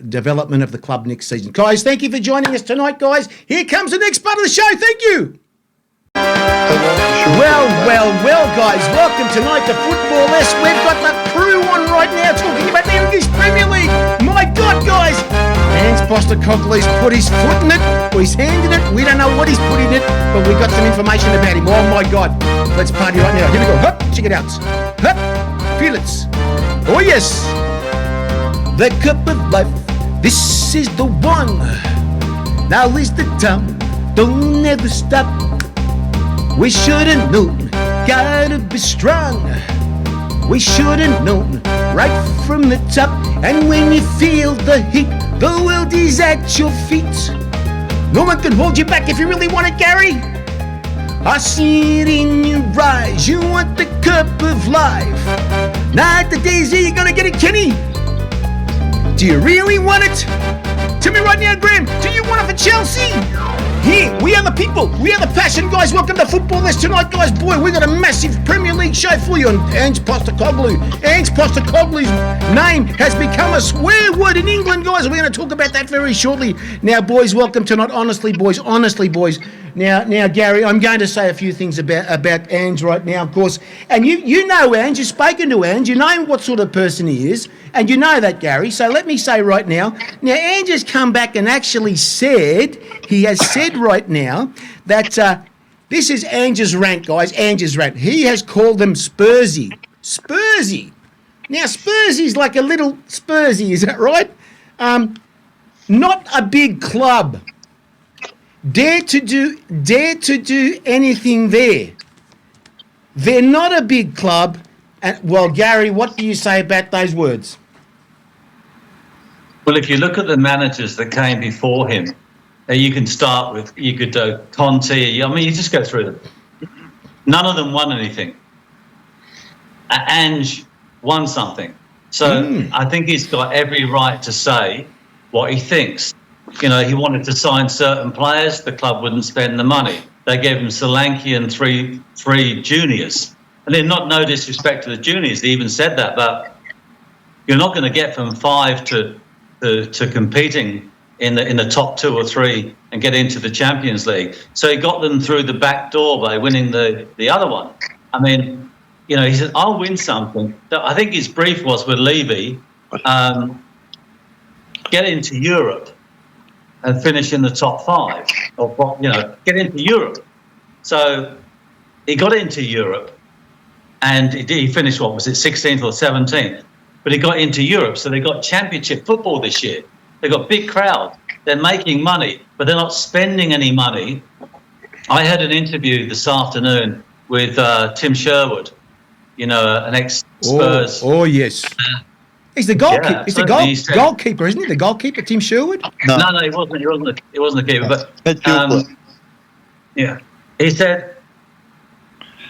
development of the club next season. Guys, thank you for joining us tonight, guys. Here comes the next part of the show. Thank you. Well, guys, welcome tonight to Football S. We've got the crew on right now talking about the English Premier League. My God, guys, Hans Postecoglou's put his foot in it, or he's handed it. We don't know what he's put in it, but we got some information about him. Oh, my God. Let's party right now. Here we go. Hup, check it out. Hup, feel it. Oh, yes. The cup of life, this is the one. Now is the time, don't ever stop. We should have known, gotta be strong. We should have known, right from the top. And when you feel the heat, the world is at your feet. No one can hold you back if you really want it, Gary. I see it in your eyes, you want the cup of life. Not the daisy, you're gonna get it, Kenny. Do you really want it? Tell me right now, Graham, do you want it for Chelsea? Here, we are the people, we are the passion, guys. Welcome to Football List tonight, guys. Boy, we got a massive Premier League show for you on Hans Postecoglou. Hans Postecoglou's name has become a swear word in England, guys. We're going to talk about that very shortly. Now, boys, welcome tonight. Honestly, boys. Now, Gary, I'm going to say a few things about Ange right now, of course. And you know Ange, you've spoken to Ange, you know what sort of person he is, and you know that, Gary. So let me say right now, Ange has come back and actually said, he has said right now that this is Ange's rant, guys, Ange's rant. He has called them Spursy. Spursy. Now, Spursy's like a little Spursy, is that right? Not a big club. Dare to do anything there. They're not a big club. And, well, Gary, what do you say about those words? Well, if you look at the managers that came before him, you can start with, you could do Conte. I mean, you just go through them. None of them won anything. Ange won something. So I think he's got every right to say what he thinks. He wanted to sign certain players. The club wouldn't spend the money. They gave him Solanke and three juniors. And then, no disrespect to the juniors, they even said that, but you're not going to get from 5 to competing in the top 2 or 3 and get into the Champions League. So he got them through the back door by winning the other one. I mean, he said, I'll win something. I think his brief was with Levy, get into Europe and finish in the top 5, or get into Europe. So he got into Europe, and he finished, what was it, 16th or 17th? But he got into Europe, so they got championship football this year. They've got big crowd. They're making money, but they're not spending any money. I had an interview this afternoon with Tim Sherwood, an ex-Spurs. Oh yes. He's the goalkeeper. Yeah, he's the goalkeeper, isn't he? The goalkeeper, Tim Sherwood. No, he wasn't. He wasn't the keeper. But yeah, he said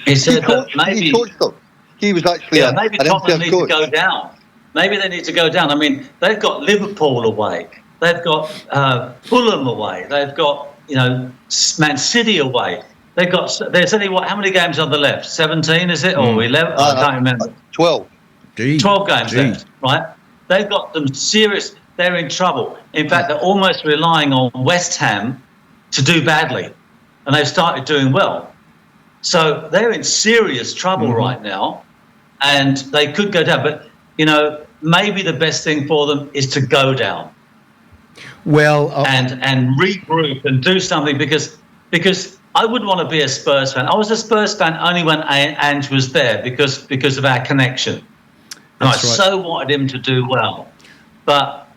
that maybe he coached them. He was actually maybe Tottenham need to go down. Maybe they need to go down. I mean, they've got Liverpool away. They've got Fulham away. They've got Man City away. They've got. There's only how many games on the left? 17, is it, or 11? I can't remember. 12. 12 games left, right? They've got them serious. They're in trouble. In fact, they're almost relying on West Ham to do badly, and they've started doing well. So they're in serious trouble right now, and they could go down. But maybe the best thing for them is to go down. Well, and regroup and do something because I wouldn't want to be a Spurs fan. I was a Spurs fan only when Ange was there because of our connection. And I so wanted him to do well. But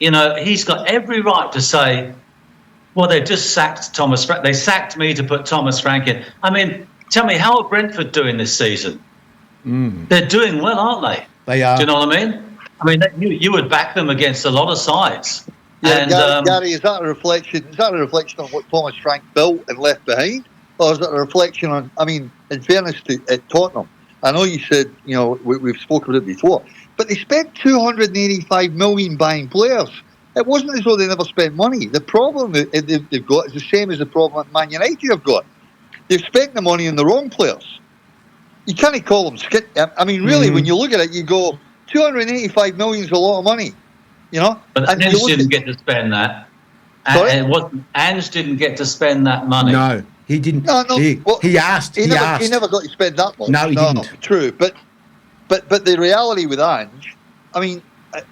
he's got every right to say, well, they just sacked Thomas Frank. They sacked me to put Thomas Frank in. I mean, tell me, how are Brentford doing this season? They're doing well, aren't they? They are. Do you know what I mean? I mean, you would back them against a lot of sides. Yeah, and, Gary, is that a reflection? Is that a reflection on what Thomas Frank built and left behind, or is it a reflection on? I mean, in fairness to Tottenham, I know you said we've spoken about it before, but they spent 285 million buying players. It wasn't as though they never spent money. The problem they've got is the same as the problem that Man United have got. They've spent the money on the wrong players. You can't call them skit. I mean, really, when you look at it, you go 285 million is a lot of money. But Ange didn't get to spend that. Ange didn't get to spend that money. No, he didn't. No. He asked. He never got to spend that much. No, he didn't. True, but the reality with Ange, I mean,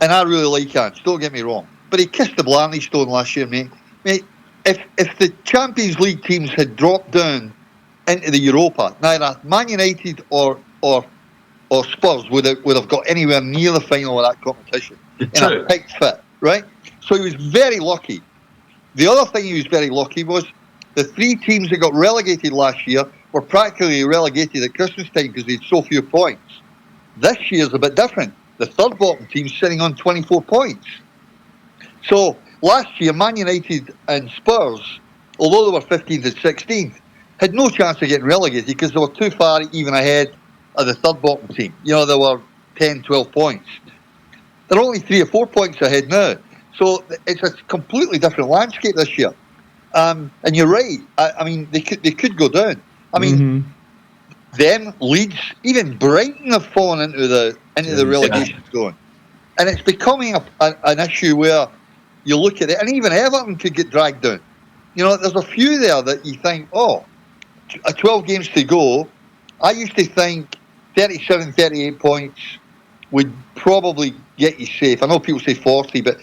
and I really like Ange. Don't get me wrong, but he kissed the Blarney Stone last year, mate. If the Champions League teams had dropped down into the Europa, neither Man United or Spurs would have got anywhere near the final of that competition in a picked fit, right? So he was very lucky. The other thing he was very lucky was the three teams that got relegated last year were practically relegated at Christmas time because they had so few points. This year's a bit different. The third bottom team's sitting on 24 points. So last year, Man United and Spurs, although they were 15th and 16th, had no chance of getting relegated because they were too far even ahead of the third bottom team. They were 10, 12 points. They're only 3 or 4 points ahead now. So it's a completely different landscape this year. And you're right. I mean, they could go down. I mean, them, Leeds, even Brighton have fallen into the relegation zone. And it's becoming an issue where you look at it, and even Everton could get dragged down. There's a few there that you think, 12 games to go. I used to think 37, 38 points would probably get you safe. I know people say 40, but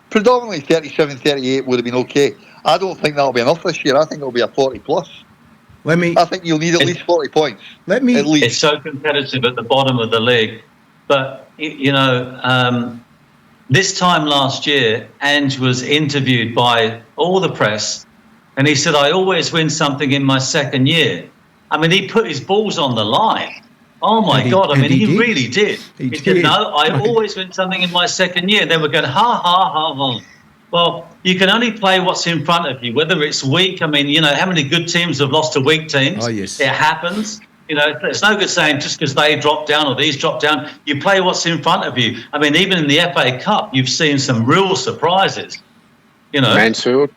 predominantly 37, 38 would have been okay. I don't think that'll be enough this year. I think it'll be a 40 plus. I think you'll need at least 40 points. At least. It's so competitive at the bottom of the league. But, this time last year, Ange was interviewed by all the press, and he said, I always win something in my second year. I mean, he put his balls on the line. Oh, my God. I mean, he really did. He said, no, I always win something in my second year. And they were going, ha, ha, ha, ha. Well, you can only play what's in front of you, whether it's weak. I mean, how many good teams have lost to weak teams? Oh, yes. It happens. It's no good saying just because they drop down or these drop down. You play what's in front of you. I mean, even in the FA Cup, you've seen some real surprises. Mansfield.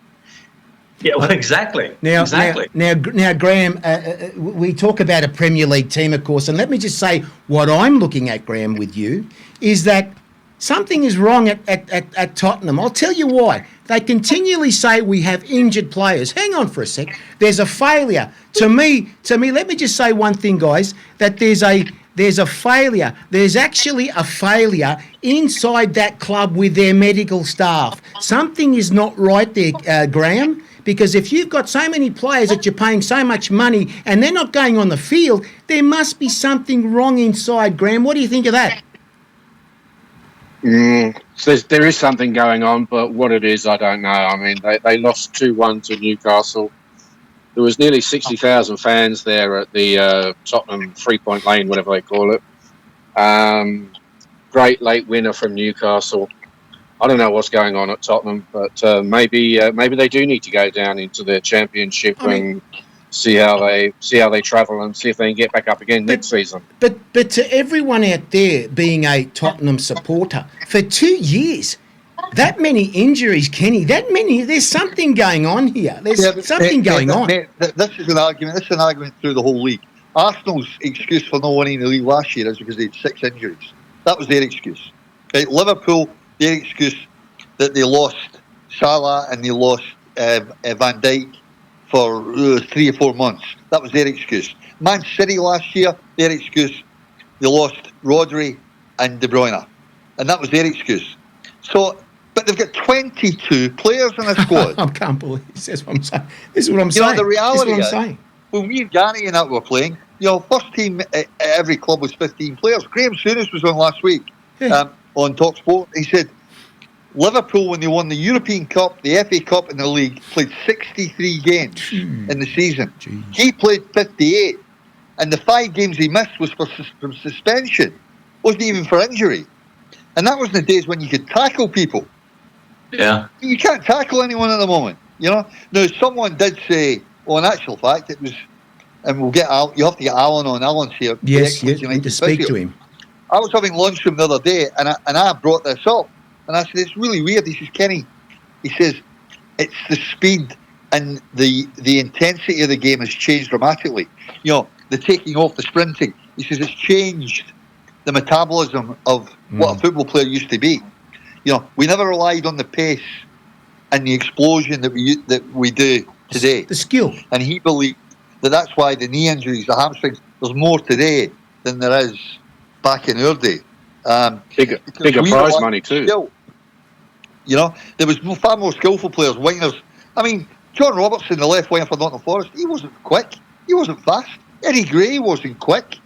Yeah, well, exactly. Now, Graham, we talk about a Premier League team, of course, and let me just say what I'm looking at, Graham, with you, is that something is wrong at Tottenham. I'll tell you why. They continually say we have injured players. Hang on for a sec. There's a failure. To me, let me just say one thing, guys, that there's a failure. There's actually a failure inside that club with their medical staff. Something is not right there, Graham, Because if you've got so many players that you're paying so much money and they're not going on the field, there must be something wrong inside, Graham. What do you think of that? So there is something going on, but what it is, I don't know. I mean, they lost 2-1 to Newcastle. There was nearly 60,000 fans there at the Tottenham 3-point lane, whatever they call it. Great late winner from Newcastle. I don't know what's going on at Tottenham, but maybe they do need to go down into their championship and see how they travel and see if they can get back up again next season. But to everyone out there being a Tottenham supporter, for 2 years, that many injuries, Kenny, there's something going on here. There's something going on. This is an argument. This is an argument through the whole league. Arsenal's excuse for not winning the league last year is because they had 6 injuries. That was their excuse. Right? Liverpool, their excuse that they lost Salah and they lost Van Dijk for 3 or 4 months. That was their excuse. Man City last year, their excuse, they lost Rodri and De Bruyne. And that was their excuse. So, but they've got 22 players in the squad. I can't believe this. That's what I'm saying. This is what I'm saying. The reality is, when we and Gary and that were playing, first team at every club was 15 players. Graham Souness was on last week on TalkSport. He said Liverpool, when they won the European Cup, the FA Cup and the league, played 63 games in the season. Jeez. He played 58. And the 5 games he missed was from suspension. Wasn't even for injury. And that was in the days when you could tackle people. Yeah. You can't tackle anyone at the moment, Now, someone did say, well, in actual fact, it was, and we'll get Al, you have to get Alan on. Alan's here. Yes, you need to speak to him. I was having lunch with him the other day, and I brought this up. And I said, it's really weird. He says, Kenny, he says, it's the speed and the intensity of the game has changed dramatically. The taking off, the sprinting. He says, it's changed the metabolism of what a football player used to be. We never relied on the pace and the explosion that we do today. The skill. And he believed that's why the knee injuries, the hamstrings, there's more today than there is back in our day. Bigger prize money too. Skill. There was far more skillful players, wingers. I mean, John Robertson, the left winger for Nottingham Forest, he wasn't quick. He wasn't fast. Eddie Gray wasn't quick.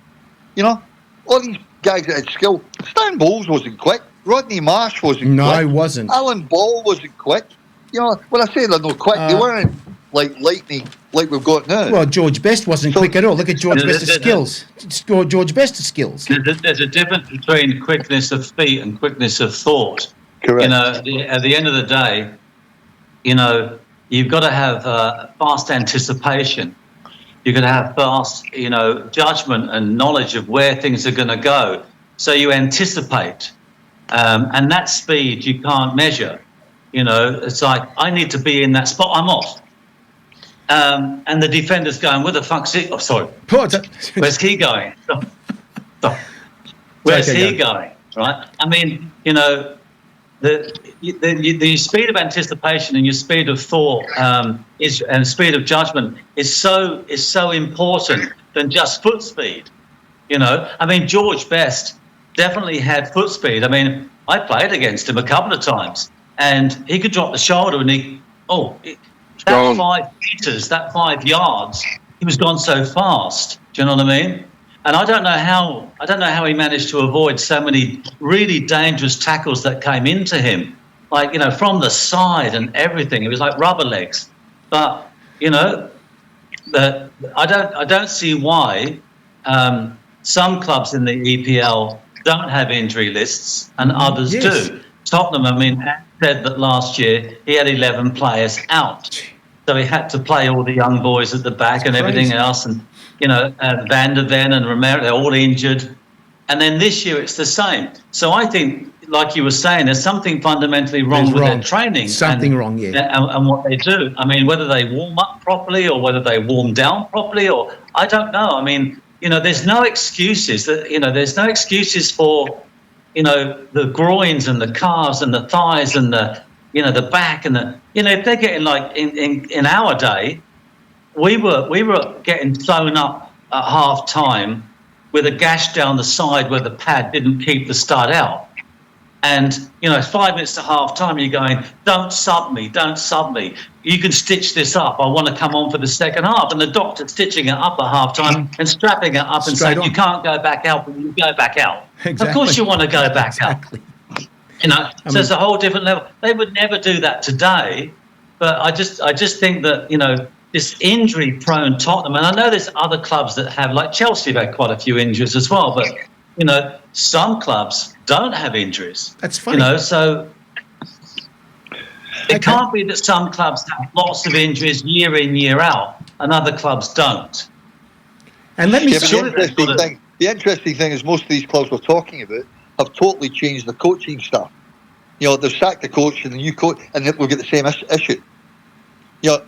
All these guys that had skill. Stan Bowles wasn't quick. Rodney Marsh wasn't quick. No, he wasn't. Alan Ball wasn't quick. When I say they're not quick, they weren't like lightning like we've got now. Well, George Best wasn't quick at all. Look at George Best's skills. George Best's skills. There's a difference between quickness of feet and quickness of thought. Correct. At the end of the day, you've got to have fast anticipation. You've got to have fast, judgment and knowledge of where things are going to go. So you anticipate. And that speed you can't measure. It's like, I need to be in that spot, I'm off. And the defender's going, where the fuck's he? Oh, sorry. Where's he going? Where's he going? Right? I mean, the speed of anticipation and your speed of thought and speed of judgment is so important than just foot speed. I mean, George Best definitely had foot speed. I mean, I played against him a couple of times, and he could drop the shoulder, and that 5 meters, that 5 yards, he was gone so fast. Do you know what I mean? And I don't know how he managed to avoid so many really dangerous tackles that came into him, from the side and everything. It was like rubber legs. But I don't see why some clubs in the EPL don't have injury lists and others do. Tottenham, said that last year he had 11 players out, so he had to play all the young boys at the back and everything else, and Van der Ven and Romero, they're all injured. And then this year it's the same. So I think, like you were saying, there's something fundamentally wrong with their training. Wrong, yeah. And what they do. I mean, whether they warm up properly or whether they warm down properly, or I don't know. I mean, there's no excuses. There's no excuses for, the groins and the calves and the thighs and the back and the, if they're getting in our day, we were getting thrown up at half time with a gash down the side where the pad didn't keep the stud out. And, 5 minutes to half time, you're going, don't sub me. You can stitch this up. I want to come on for the second half. And the doctor's stitching it up at half time and strapping it up and saying, you can't go back out, but you go back out. Exactly. Of course you want to go back out. So it's a whole different level. They would never do that today. But I just think that, this injury-prone Tottenham, and I know there's other clubs that have, like Chelsea have had quite a few injuries as well, but, some clubs don't have injuries. That's funny. So it can't be that some clubs have lots of injuries year in, year out, and other clubs don't. And let me the interesting thing is most of these clubs we're talking about have totally changed the coaching staff. They've sacked the coach and the new coach, and we'll get the same issue.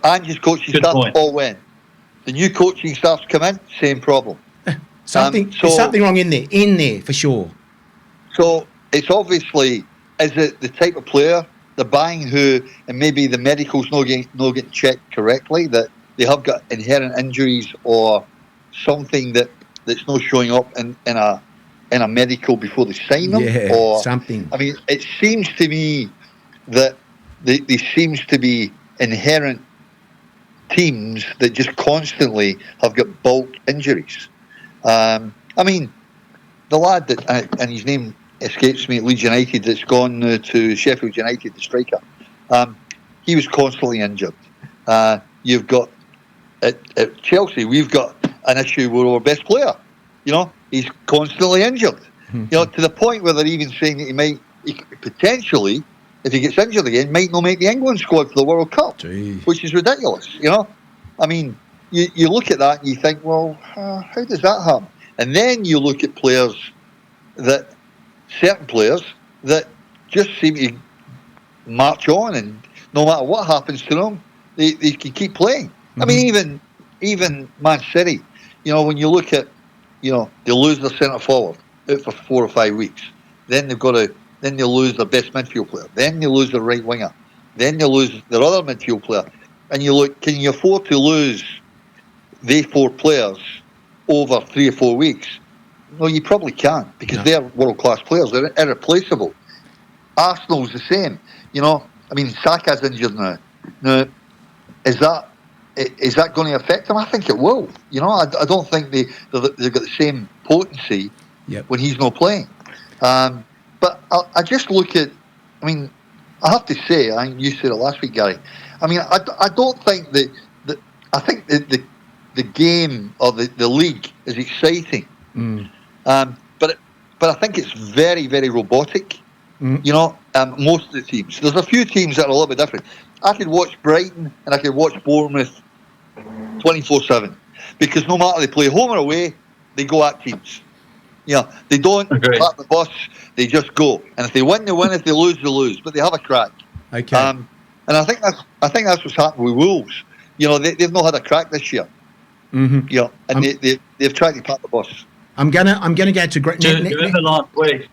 Ange's coaching staff all went. The new coaching staff's come in, same problem. There's something wrong in there for sure. So it's obviously, is it the type of player they're buying who, and maybe the medical's not getting checked correctly, that they have got inherent injuries or something that's not showing up in a medical before they sign them, or something. I mean, it seems to me that there seems to be inherent teams that just constantly have got bulk injuries. I mean, the lad that, and his name escapes me at Leeds United, that's gone to Sheffield United, the striker, he was constantly injured. You've got, at Chelsea, we've got an issue with our best player. He's constantly injured. To the point where they're even saying that he potentially, if he gets injured again, might not make the England squad for the World Cup, which is ridiculous. I mean, you look at that and you think, well, how does that happen? And then you look at certain players that just seem to march on, and no matter what happens to them, they can keep playing. I mean, even Man City, when you look at, they lose their centre forward out for 4 or 5 weeks. Then then they lose their best midfield player. Then they lose their right winger. Then they lose their other midfield player. And you look, can you afford to lose they 4 players over 3 or 4 weeks? No, you probably can't, because they're world-class players. They're irreplaceable. Arsenal's the same. I mean, Saka's injured now. Now, is that going to affect them? I think it will. I don't think they've got the same potency when he's not playing. But I just look at, I mean, I have to say, I think you said it last week, Gary. I mean, I don't think I think the game or the league is exciting. But I think it's very, very robotic. Most of the teams. There's a few teams that are a little bit different. I could watch Brighton and I could watch Bournemouth 24/7, because no matter they play home or away, they go at teams. They don't park the bus; they just go. And if they win, they win. If they lose, they lose. But they have a crack. Okay. And I think that's what's happened with Wolves. They've not had a crack this year. And they've tried to park the bus. I'm gonna go to great. Do you remember last week,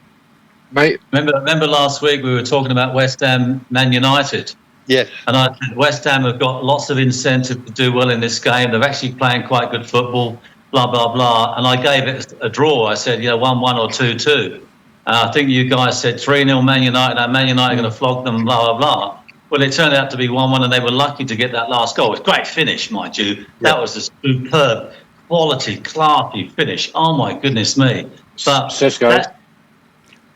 mate? Remember last week we were talking about West Ham, Man United. Yes. And I said West Ham have got lots of incentive to do well in this game. They're actually playing quite good football. Blah blah blah. And I gave it a draw. I said 1-1 or 2-2. I think you guys said 3-0 Man United. And Man United are going to flog them. Blah blah blah. Well, it turned out to be 1-1, and they were lucky to get that last goal. It was a great finish, mind you. That was a superb, quality, classy finish. Oh my goodness me! But Cisco.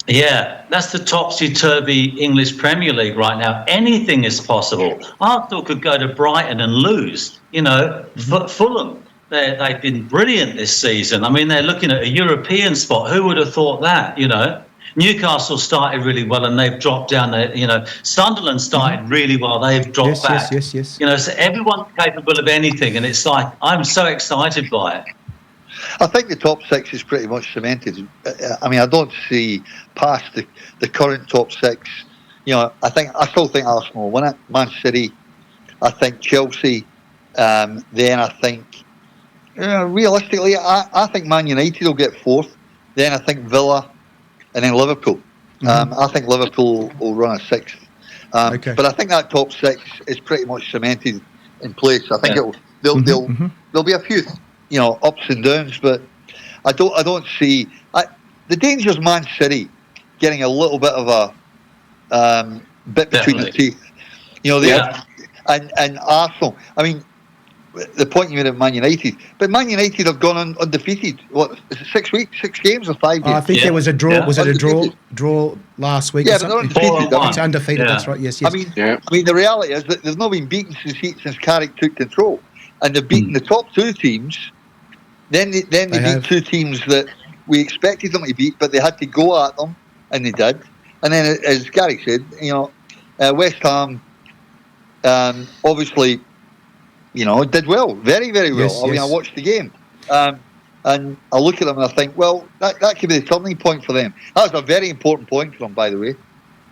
That's the topsy-turvy English Premier League right now. Anything is possible. Arsenal could go to Brighton and lose. Fulham, they've been brilliant this season. I mean, they're looking at a European spot. Who would have thought that, Newcastle started really well and they've dropped down there. Sunderland started really well. They've dropped back. Yes. So everyone's capable of anything, and it's like, I'm so excited by it. I think the top 6 is pretty much cemented. I mean, I don't see past the current top 6. I still think Arsenal will win it. Man City, I think Chelsea. Then I think, realistically, I think Man United will get 4th. Then I think Villa, and then Liverpool. I think Liverpool will run a 6th. But I think that top 6 is pretty much cemented in place. I think there'll be a few ups and downs, but I don't see the danger's Man City getting a little bit of bit between the Definitely. teeth. You know, and Arsenal. I mean, the point you made of Man United, but Man United have gone undefeated. What is it, 6 weeks, 6 games, or 5 games? I think there was a draw. Yeah. Was it a Undefeated. draw last week? Yeah, or but they're something? undefeated. 4-1. It's undefeated. Yeah. That's right. Yes. I Yes. mean, the reality is that they've not been beaten since Carrick took control, and they've beaten the top two teams. Then they beat have. two teams that we expected them to beat, but they had to go at them, and they did. And then, as Gary said, you know, West Ham, obviously, you know, did well, very, very well. Yes, I mean, I yes. watched the game, and I look at them and I think, well, that could be the turning point for them. That was a very important point for them, by the way.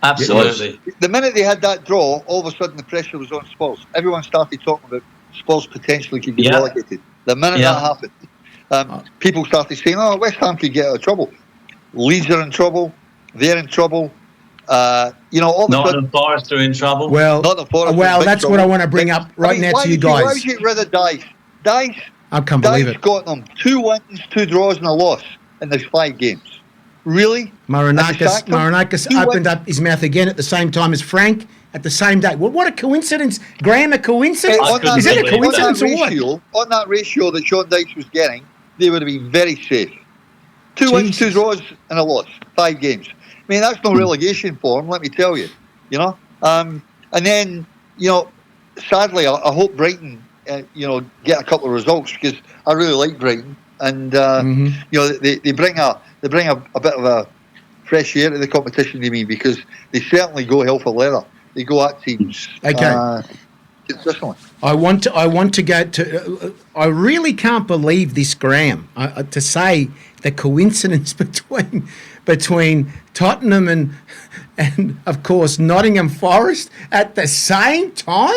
Absolutely. The minute they had that draw, all of a sudden the pressure was on Spurs. Everyone started talking about Spurs potentially could be relegated. The minute that happened, people started saying, "Oh, West Ham could get out of trouble. Leeds are in trouble. They're in trouble." You know, all of a sudden, Nottingham Forest are in trouble. Well, Nottingham Forest are in big that's what trouble. I want to bring up right now why to you did why guys. did you get rid of Dice? Dice I can't believe Dice it. got them 2 wins, 2 draws, and a loss in those 5 games. Really? Marinakis opened up his mouth again at the same time as Frank at the same day. What a coincidence. Graham, a coincidence? I Is it a couldn't believe coincidence or what? On that ratio that Sean Dyche was getting, they would have been very safe. 2 wins, 2 draws, and a loss. 5 games. I mean, that's no relegation for him, let me tell you. You know? And then, you know, sadly, I hope Brighton, you know, get a couple of results because I really like Brighton. And, you know, they bring a bit of a fresh air to the competition, to me, because they certainly go hell for leather. They go at teams consistently. I want to go to. I really can't believe this, Graham. To say the coincidence between Tottenham and of course Nottingham Forest at the same time,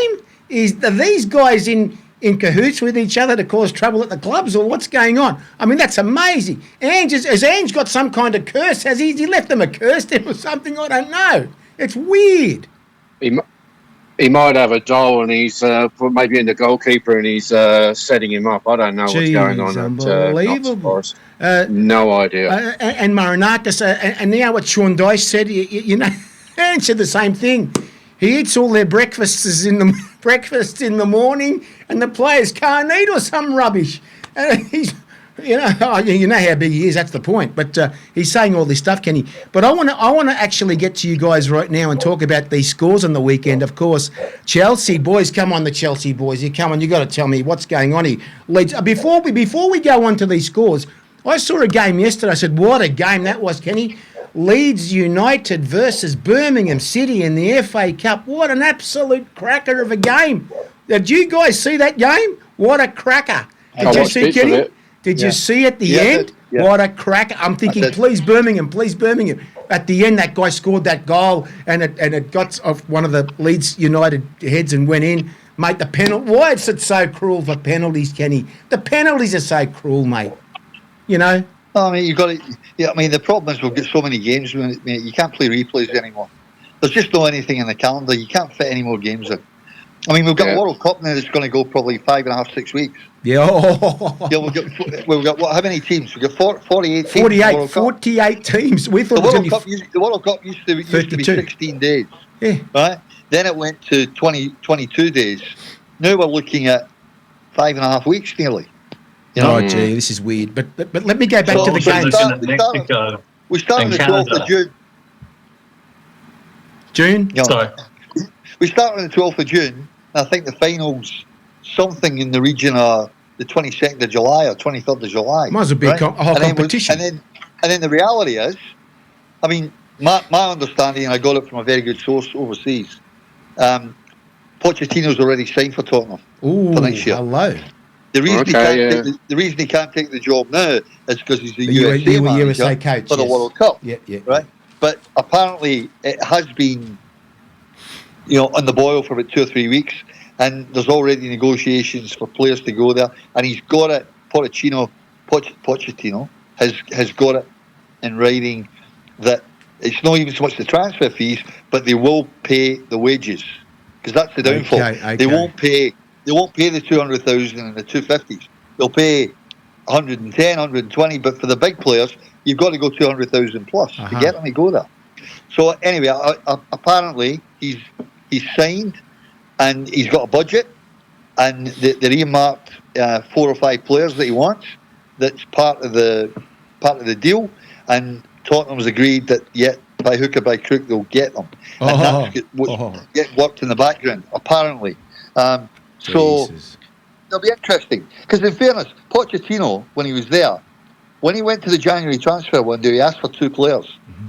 are these guys in cahoots with each other to cause trouble at the clubs, or what's going on? I mean, that's amazing. Has Ange got some kind of curse? Has he left them a curse there or something? I don't know. It's weird. He might have a doll, and he's maybe in the goalkeeper, and he's setting him up. I don't know what's going on. Unbelievable. No idea. And Marinakis, and now what Sean Dyche said, you know, Ange said the same thing. He eats all their breakfasts in the morning, and the players can't eat or some rubbish. And he's, you know how big he is. That's the point. But he's saying all this stuff, Kenny. But I want to actually get to you guys right now and talk about these scores on the weekend. Of course, Chelsea boys, come on, the Chelsea boys. You come on. You got to tell me what's going on here. Leeds. Before we go on to these scores, I saw a game yesterday. I said, what a game that was, Kenny. Leeds United versus Birmingham City in the FA Cup. What an absolute cracker of a game. Did you guys see that game? What a cracker. Did you see, Kenny? Did you see at the end? Yeah. What a cracker. I'm thinking, please Birmingham. At the end, that guy scored that goal and it got off one of the Leeds United heads and went in. Mate, the penalty. Why is it so cruel for penalties, Kenny? The penalties are so cruel, mate. You know? I mean, you've got to. Yeah, I mean, the problem is we've got so many games. You can't play replays anymore. There's just not anything in the calendar. You can't fit any more games in. I mean, we've got a World Cup now that's going to go probably 5.5, 6 weeks. Yeah. Yeah, we've got what? How many teams? We've got 48 teams. 48 teams. We thought the World Cup used to be 16 days. Yeah. Right. Then it went to 22 days. Now we're looking at 5.5 weeks nearly. You know? Oh, gee, this is weird. But let me go back to the game. We start on the 12th of June. June? You know, Sorry. We start on the 12th of June. And I think the final's something in the region of the 22nd of July or 23rd of July. Might as well be a whole competition. And then the reality is, I mean, my understanding, and I got it from a very good source overseas, Pochettino's already signed for Tottenham for next year. Hello. The reason he can't take the job now is because he's the USA coach for the World Cup. Yeah. Right? But apparently it has been, on the boil for about 2 or 3 weeks, and there's already negotiations for players to go there, and he's got it. Pochettino has got it in writing that it's not even so much the transfer fees, but they will pay the wages, because that's the downfall. Okay. They won't pay the 200,000 and the 250s. They'll pay 110, 120, but for the big players, you've got to go 200,000 plus to get them to go there. So anyway, apparently he's signed, and he's got a budget, and they're earmarked 4 or 5 players that he wants. That's part of the deal, and Tottenham's agreed that by hook or by crook they'll get them, and that's what's getting worked in the background apparently. So it'll be interesting because, in fairness, Pochettino, when he was there, when he went to the January transfer window, he asked for 2 players. Mm-hmm.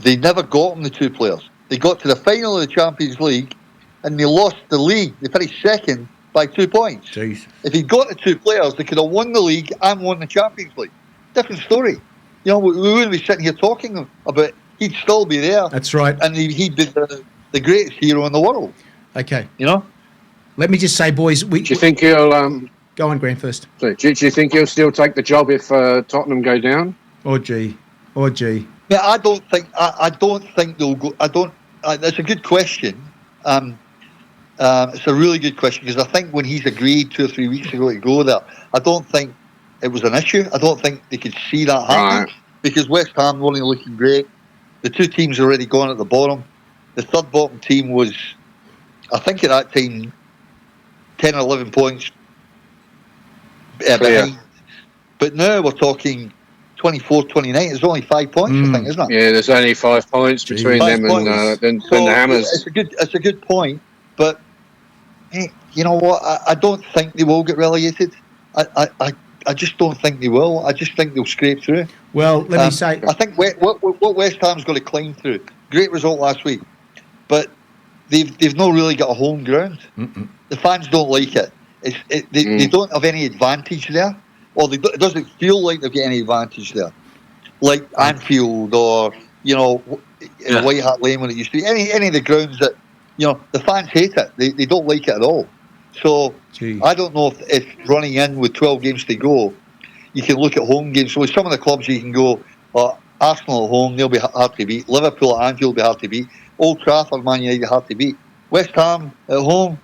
They never got him the 2 players. They got to the final of the Champions League, and they lost the league. They finished second by 2 points. Jeez. If he'd got the 2 players, they could have won the league and won the Champions League. Different story. You know, we wouldn't be sitting here talking about. He'd still be there. That's right. And he'd be the greatest hero in the world. Okay. You know. Let me just say, boys. Do you think he'll? Go on, Grant, first. Do you think he'll still take the job if Tottenham go down? Oh gee. Yeah, I don't think they'll go. That's a good question. It's a really good question because I think when he's agreed 2 or 3 weeks ago to go there, I don't think it was an issue. I don't think they could see that happening because West Ham were only looking great. The 2 teams already gone at the bottom. The third bottom team was, I think at that time, 10 or 11 points behind. But now we're talking 24, 29. It's only 5 points, I think, isn't it? Yeah, there's only 5 points between them and the Hammers. It's a good point, but hey, you know what? I don't think they will get relegated. I just don't think they will. I just think they'll scrape through. Well, let me say, I think what West Ham's got to climb through. Great result last week, but they've not really got a home ground. Mm-mm. The fans don't like it. They don't have any advantage there. Or it doesn't feel like they've got any advantage there, like Anfield or White Hart Lane when it used to be. Any of the grounds that the fans hate it. They don't like it at all. So I don't know if running in with 12 games to go, you can look at home games. So with some of the clubs you can go, Arsenal at home, they'll be hard to beat. Liverpool at Anfield will be hard to beat. Old Trafford, Man United hard to beat. West Ham at home,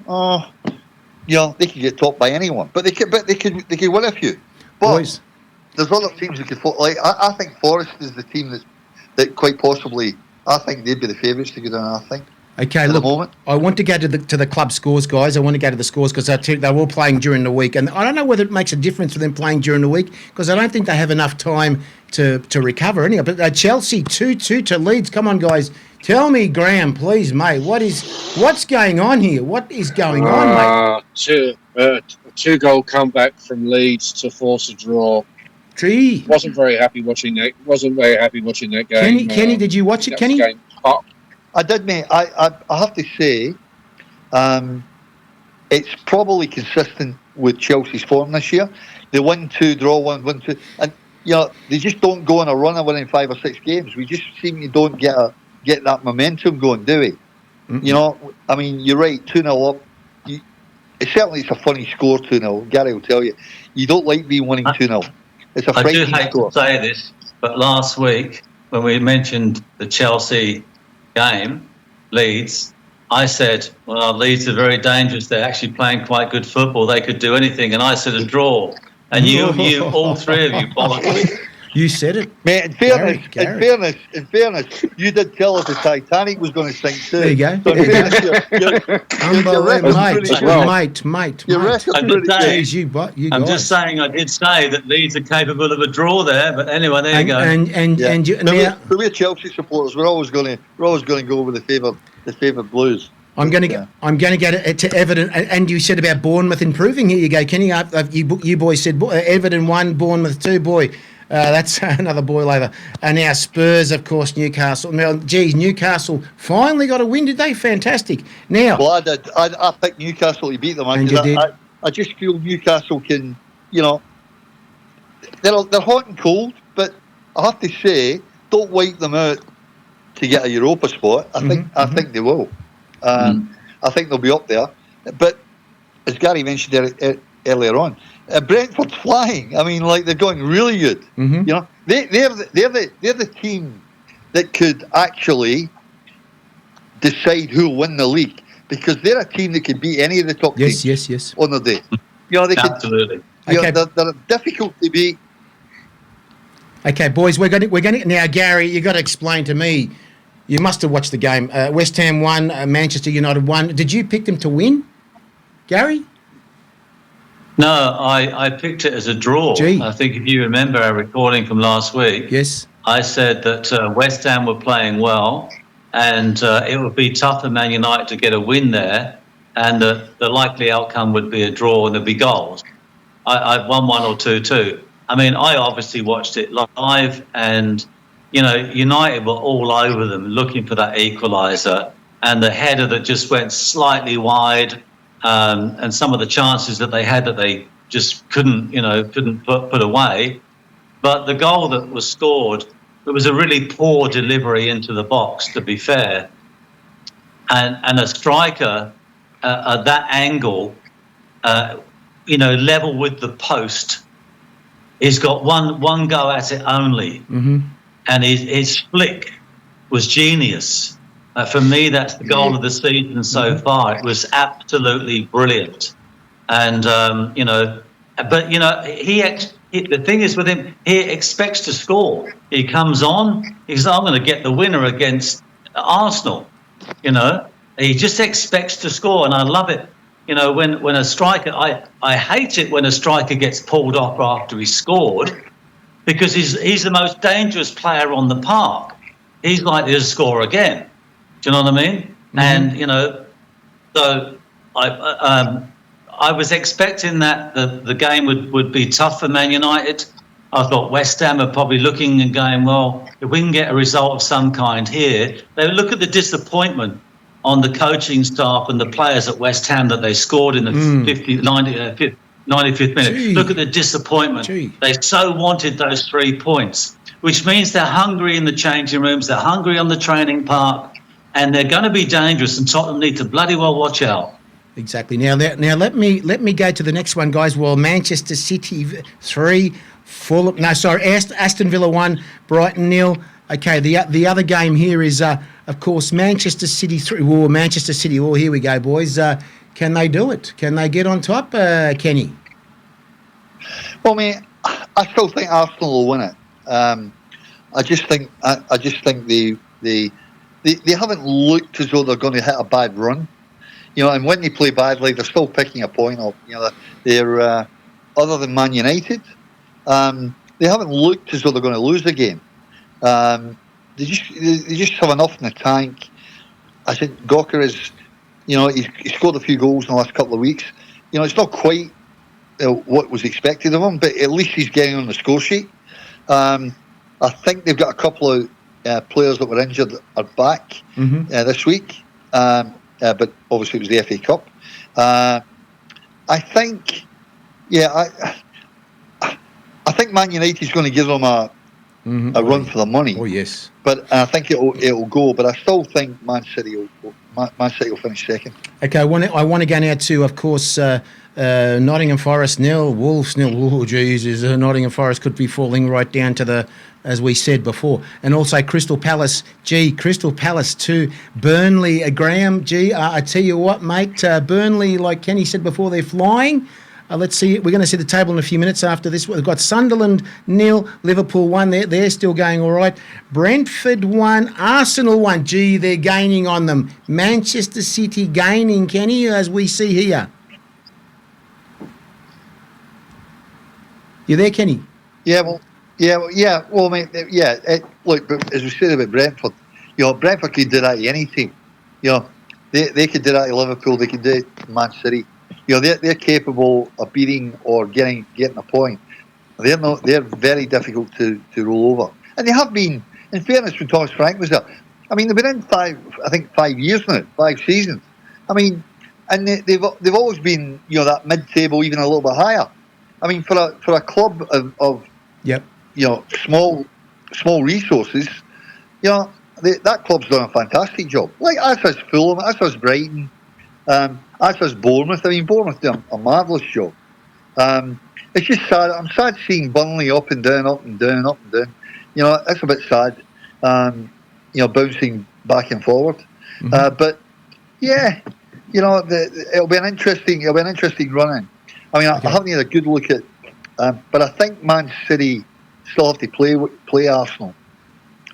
they could get topped by anyone, but they could win a few. But boys, there's other teams who could like. I think Forest is the team that quite possibly. I think they'd be the favourites to go down. I think. Okay, look, I want to go to the club scores, guys. I want to go to the scores because they're all playing during the week, and I don't know whether it makes a difference for them playing during the week because I don't think they have enough time to recover anyway. But Chelsea 2-2 to Leeds. Come on, guys. Tell me, Graham, please, mate. What's going on here? What is going on, mate? 2-goal comeback from Leeds to force a draw. Gee. Wasn't very happy watching that game. Kenny, did you watch it, Kenny? I did, mate. I have to say, it's probably consistent with Chelsea's form this year. They win 2, draw 1, win 2, and they just don't go on a run of winning 5 or 6 games. We just seem to don't get that momentum going, do we? Mm-hmm. I mean, you're right. 2-0 up. It's a funny score, 2-0. Gary will tell you. You don't like being winning 2-0. It's a frightening score. I do hate to say this, but last week when we mentioned the Chelsea game, Leeds, I said, well, Leeds are very dangerous. They're actually playing quite good football. They could do anything. And I said a draw. And you all 3 of you bollocked. You said it. Mate, in fairness, you did tell us the Titanic was going to sink too. There you go. So mate. I'm just saying I did say that Leeds are capable of a draw there, but anyway, there you go. We're Chelsea supporters. We're always going to go with the favoured Blues. I'm going to get to Everton, and you said about Bournemouth improving. Here you go, Kenny. You boys said Everton 1, Bournemouth 2. Boy, that's another boil over. And now Spurs, of course, Newcastle. Now, geez, Newcastle finally got a win today. Fantastic. Now, well, I did. I picked Newcastle to beat them. And you did. I just feel Newcastle can, they're hot and cold, but I have to say, don't wipe them out to get a Europa spot. I think they will. I think they'll be up there. But as Gary mentioned earlier on, Brentford's flying. I mean, like, they're going really good. Mm-hmm. They're the team that could actually decide who'll win the league because they're a team that could beat any of the top teams. Yes. On the day. They Absolutely. They're difficult to beat. Okay, boys, we're going to now. Gary, you got to explain to me. You must have watched the game. West Ham won, Manchester United won. Did you pick them to win, Gary? No, I picked it as a draw. Gee. I think if you remember our recording from last week, Yes. I said that West Ham were playing well, and it would be tough for Man United to get a win there, and the likely outcome would be a draw and there'd be goals. I've won 1 or 2-2. I mean, I obviously watched it live, and United were all over them looking for that equaliser, and the header that just went slightly wide, and some of the chances that they had that they just couldn't put away. But the goal that was scored, it was a really poor delivery into the box, to be fair, and a striker at that angle, level with the post. He's got one go at it only, and his flick was genius. For me, that's the goal of the season so far. It was absolutely brilliant, and the thing is with him, he expects to score. He comes on, he's I'm going to get the winner against Arsenal. He just expects to score, and I love it. When a striker, I hate it when a striker gets pulled off after he scored, because he's the most dangerous player on the park. He's likely to score again. Do you know what I mean? And so I was expecting that the game would be tough for Man United. I thought West Ham are probably looking and going, well, if we can get a result of some kind here, they would look at the disappointment on the coaching staff and the players at West Ham that they scored in the 95th minute. Gee. Look at the disappointment. Gee. They so wanted those 3 points, which means they're hungry in the changing rooms, they're hungry on the training park, and they're going to be dangerous, and Tottenham need to bloody well watch out. Exactly. Now let me go to the next one, guys. Well, Manchester City 3, Fulham. No, sorry, Aston Villa 1, Brighton 0. Okay, the other game here is, of course, Manchester City 3. Oh, Manchester City. Oh, here we go, boys. Can they do it? Can they get on top, Kenny? Well, I still think Arsenal will win it. I just think they haven't looked as though they're going to hit a bad run. And when they play badly, they're still picking a point up. They're other than Man United, they haven't looked as though they're going to lose a game. They just have enough in the tank. I think Gawker is, he scored a few goals in the last couple of weeks. It's not quite what was expected of him, but at least he's getting on the score sheet. I think they've got a couple of players that were injured are back this week, but obviously it was the FA Cup. I think Man United's going to give them a run for the money. Oh yes, but I think it'll go. But I still think Man City will finish second. Okay, I want to go now to, of course, Nottingham Forest 0, Wolves 0. Oh Jesus, Nottingham Forest could be falling right down to the, as we said before, and also Crystal Palace. Crystal Palace 2, Burnley. Graham, I tell you what, mate, Burnley, like Kenny said before, they're flying. Let's see. We're going to see the table in a few minutes after this. We've got Sunderland 0, Liverpool 1. They're still going all right. Brentford 1, Arsenal 1. Gee, they're gaining on them. Manchester City gaining, Kenny, as we see here. You there, Kenny? Well, mate, look, as we said about Brentford, Brentford could do that to any team. They could do that to Liverpool. They could do it to Man City. They're capable of beating or getting a point. They're very difficult to roll over, and they have been. In fairness, when Thomas Frank was there, they've been in 5 years now, 5 seasons. And they've always been that mid-table, even a little bit higher. For a club of small resources, that club's done a fantastic job. Like as has Fulham, as has Brighton. As was Bournemouth. Bournemouth did a marvellous job. It's just sad. I'm sad seeing Burnley up and down, up and down, up and down. It's a bit sad. Bouncing back and forward. But yeah, it'll be an interesting run-in. I haven't had a good look at, but I think Man City still have to play Arsenal.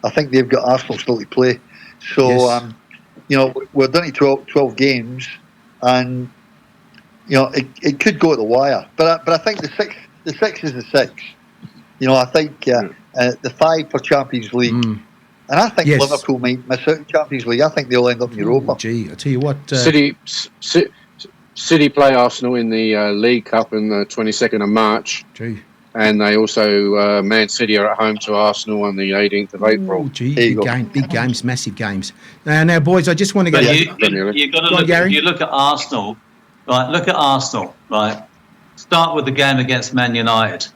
I think they've got Arsenal still to play. So, Yes. We're down to 12 games, and it could go to the wire. But I think the six is the six. I think the 5 for Champions League, and I think Yes. Liverpool might miss out in Champions League. I think they'll end up in Europa. Gee, I tell you what. City play Arsenal in the League Cup on the 22nd of March. Gee. And they also, Man City are at home to Arsenal on the 18th of April. Oh, gee, big games, massive games. Now, boys, I just want to go. But you got to look. If you look at Arsenal, right? Look at Arsenal, right? Start with the game against Man United.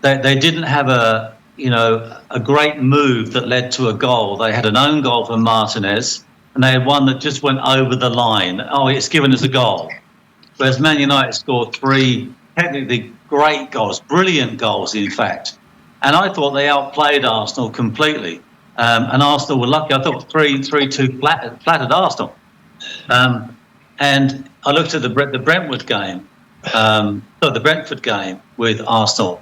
They didn't have a great move that led to a goal. They had an own goal from Martinez, and they had one that just went over the line. Oh, it's given as a goal. Whereas Man United scored 3 technically great goals, brilliant goals, in fact. And I thought they outplayed Arsenal completely. And Arsenal were lucky. I thought 3-2 flattered Arsenal. And I looked at the Brentford game, the Brentford game with Arsenal.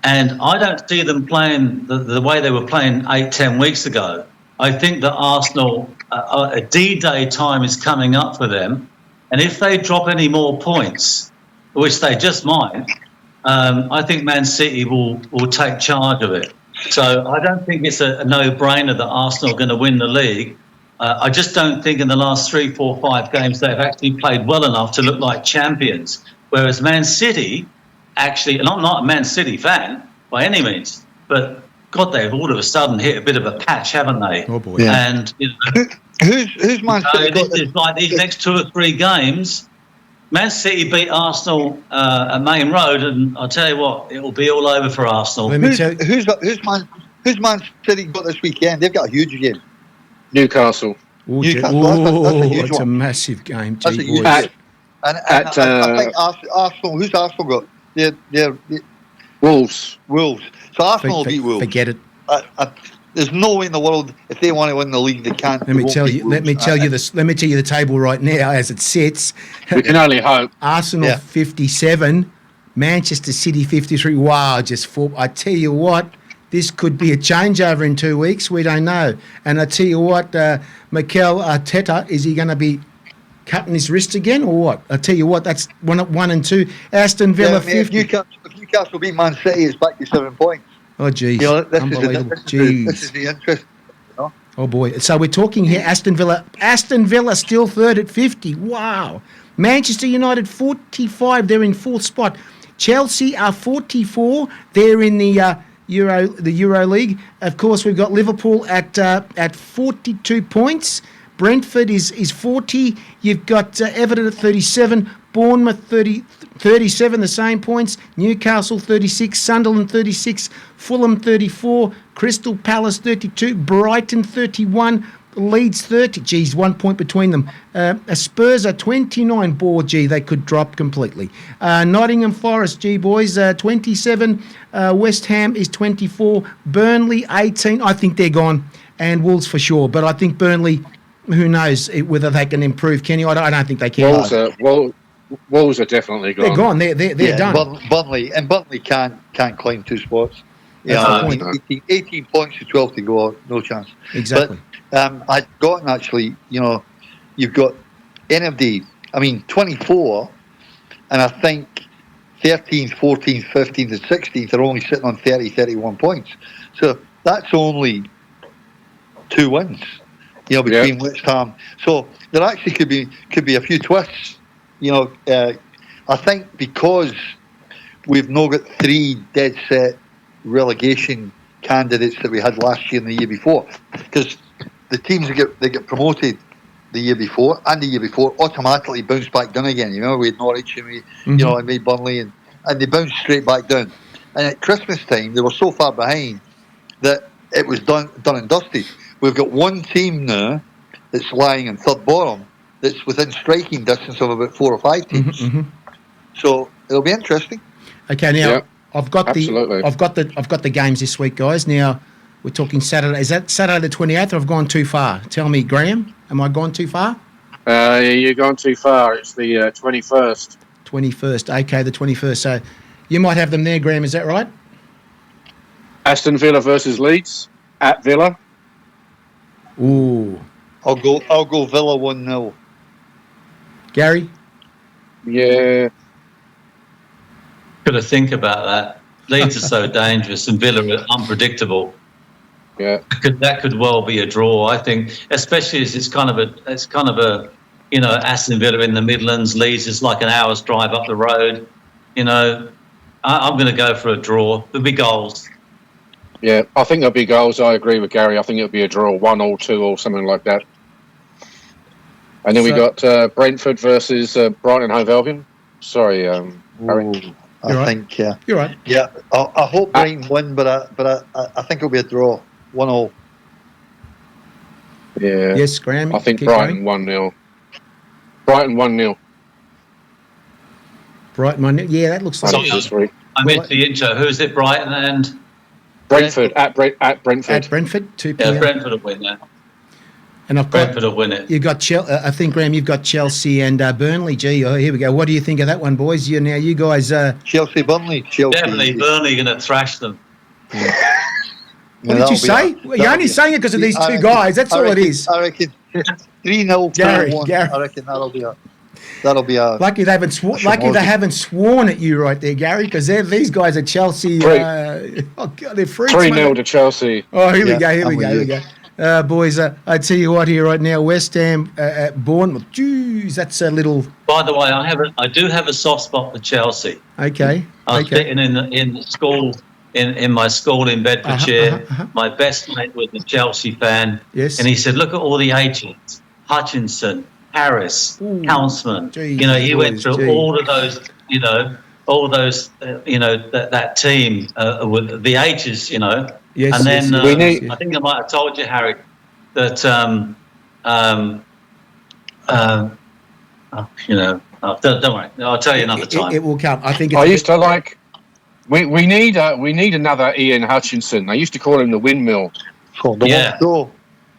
And I don't see them playing the way they were playing 8-10 weeks ago. I think that Arsenal, a D-Day time is coming up for them. And if they drop any more points, which they just might, I think Man City will take charge of it. So I don't think it's a no-brainer that Arsenal are going to win the league. I just don't think in the last 3, 4, 5 games they've actually played well enough to look like champions. Whereas Man City, actually, and I'm not a Man City fan by any means, but God, they've all of a sudden hit a bit of a patch, haven't they? Oh boy! Yeah. And who's Man City? It's like these next 2 or 3 games. Man City beat Arsenal at Main Road, and I'll tell you what, it will be all over for Arsenal. Let me tell you, Who's Man City got this weekend? They've got a huge game. Newcastle. Newcastle, that's a huge it's one. a massive game. That's a Gee, huge boys. game. And I think Arsenal. Who's Arsenal got? They're Wolves. So Arsenal will beat Wolves. Forget it. There's no way in the world if they want to win the league they can't. Let me tell you the table right now as it sits. We can only hope. Arsenal 57, Manchester City 53. Wow, I tell you what, this could be a changeover in 2 weeks. We don't know. And I tell you what, Mikel Arteta, is he going to be cutting his wrist again or what? I tell you what, that's 1 and 2. Aston Villa 50. If Newcastle beat Man City, it's back to 7 points. Oh, geez. Unbelievable. This is the interest. Oh, boy. So we're talking here Aston Villa. Aston Villa still third at 50. Wow. Manchester United 45. They're in 4th spot. Chelsea are 44. They're in the Euro League. Of course, we've got Liverpool at 42 points. Brentford is 40. You've got Everton at 37. Bournemouth 37, the same points. Newcastle 36, Sunderland 36, Fulham 34, Crystal Palace 32, Brighton 31, Leeds 30. Geez, 1 point between them. Spurs are 29. Gee, they could drop completely. Nottingham Forest, boys, 27. West Ham is 24. Burnley 18. I think they're gone. And Wolves for sure. But I think Burnley, who knows whether they can improve, Kenny? I don't think they can. Wolves are definitely gone. They're gone. They're done. Burnley can't climb 2 spots. Yeah, 18 points to 12 to go. No chance. Exactly. But I've gotten actually. You've got NFD. 24, and I think 13th, 14th, 15th, and 16th are only sitting on 30, 31 points. So that's only 2 wins. Between West Ham. So there actually could be a few twists. I think because we've now got 3 dead set relegation candidates that we had last year and the year before, because the teams that get promoted the year before and the year before automatically bounce back down again. We had Norwich and I made Burnley and they bounced straight back down. And at Christmas time they were so far behind that it was done and dusted. We've got 1 team now that's lying in third bottom that's within striking distance of about 4 or 5 teams. So it'll be interesting. Okay, now I've got the games this week, guys. Now we're talking Saturday. Is that Saturday the 28th, or I've gone too far? Tell me, Graham, am I gone too far? You've gone too far. It's the 21st. 21st. Okay, the 21st. So you might have them there, Graham. Is that right? Aston Villa versus Leeds at Villa. Ooh. I'll go Villa 1-0. Gary? Yeah. Got to think about that. Leeds are so dangerous, and Villa are unpredictable. Yeah. That could well be a draw, I think, especially as it's kind of a Aston Villa in the Midlands. Leeds is like an hour's drive up the road. I'm going to go for a draw. There'll be goals. Yeah, I think there'll be goals. I agree with Gary. I think it'll be a draw, 1-2 2 something like that. And then we got Brentford versus Brighton and Hove Albion. Sorry, Harry. I think. You're right. Yeah, I hope Brighton win, but I think it'll be a draw, 1-0. Yeah. Yes, Graham. I think keep Brighton going. 1-0. Brighton 1-0. Brighton 1-0. Yeah, that looks like Sorry, this week. I missed the intro. Who's it? Brighton and Brentford at Brentford. at Brentford, 2 p.m. Brentford will win that. And I've got Brentford will win it. you got I think, Graham, you've got Chelsea and Burnley. Gee, here we go. What do you think of that one, boys? You guys. Chelsea, Burnley. Chelsea. Definitely, Burnley are going to thrash them. What did you say? You're only saying it because of these two guys. That's all it is. I reckon 3-0. Gary. I reckon that'll be a. Lucky they haven't sworn at you right there, Gary, because these guys are Chelsea. Oh God, they're freaks. 3-0 to Chelsea. Oh, here we I'm with go. Boys, I tell you what here right now, West Ham at Bournemouth. Jeez, that's a little. By the way, I do have a soft spot for Chelsea. Okay. I was sitting in the school in my school in Bedfordshire. My best mate was a Chelsea fan. Yes. And he said, "Look at all the agents: Hutchinson, Harris, Hounsman." He went through all of those. That team with the ages. Yes. And then yes. I think I might have told you, Harry, that don't worry. I'll tell you another time. It will come. I think. I used to like. We need another Ian Hutchinson. I used to call him the windmill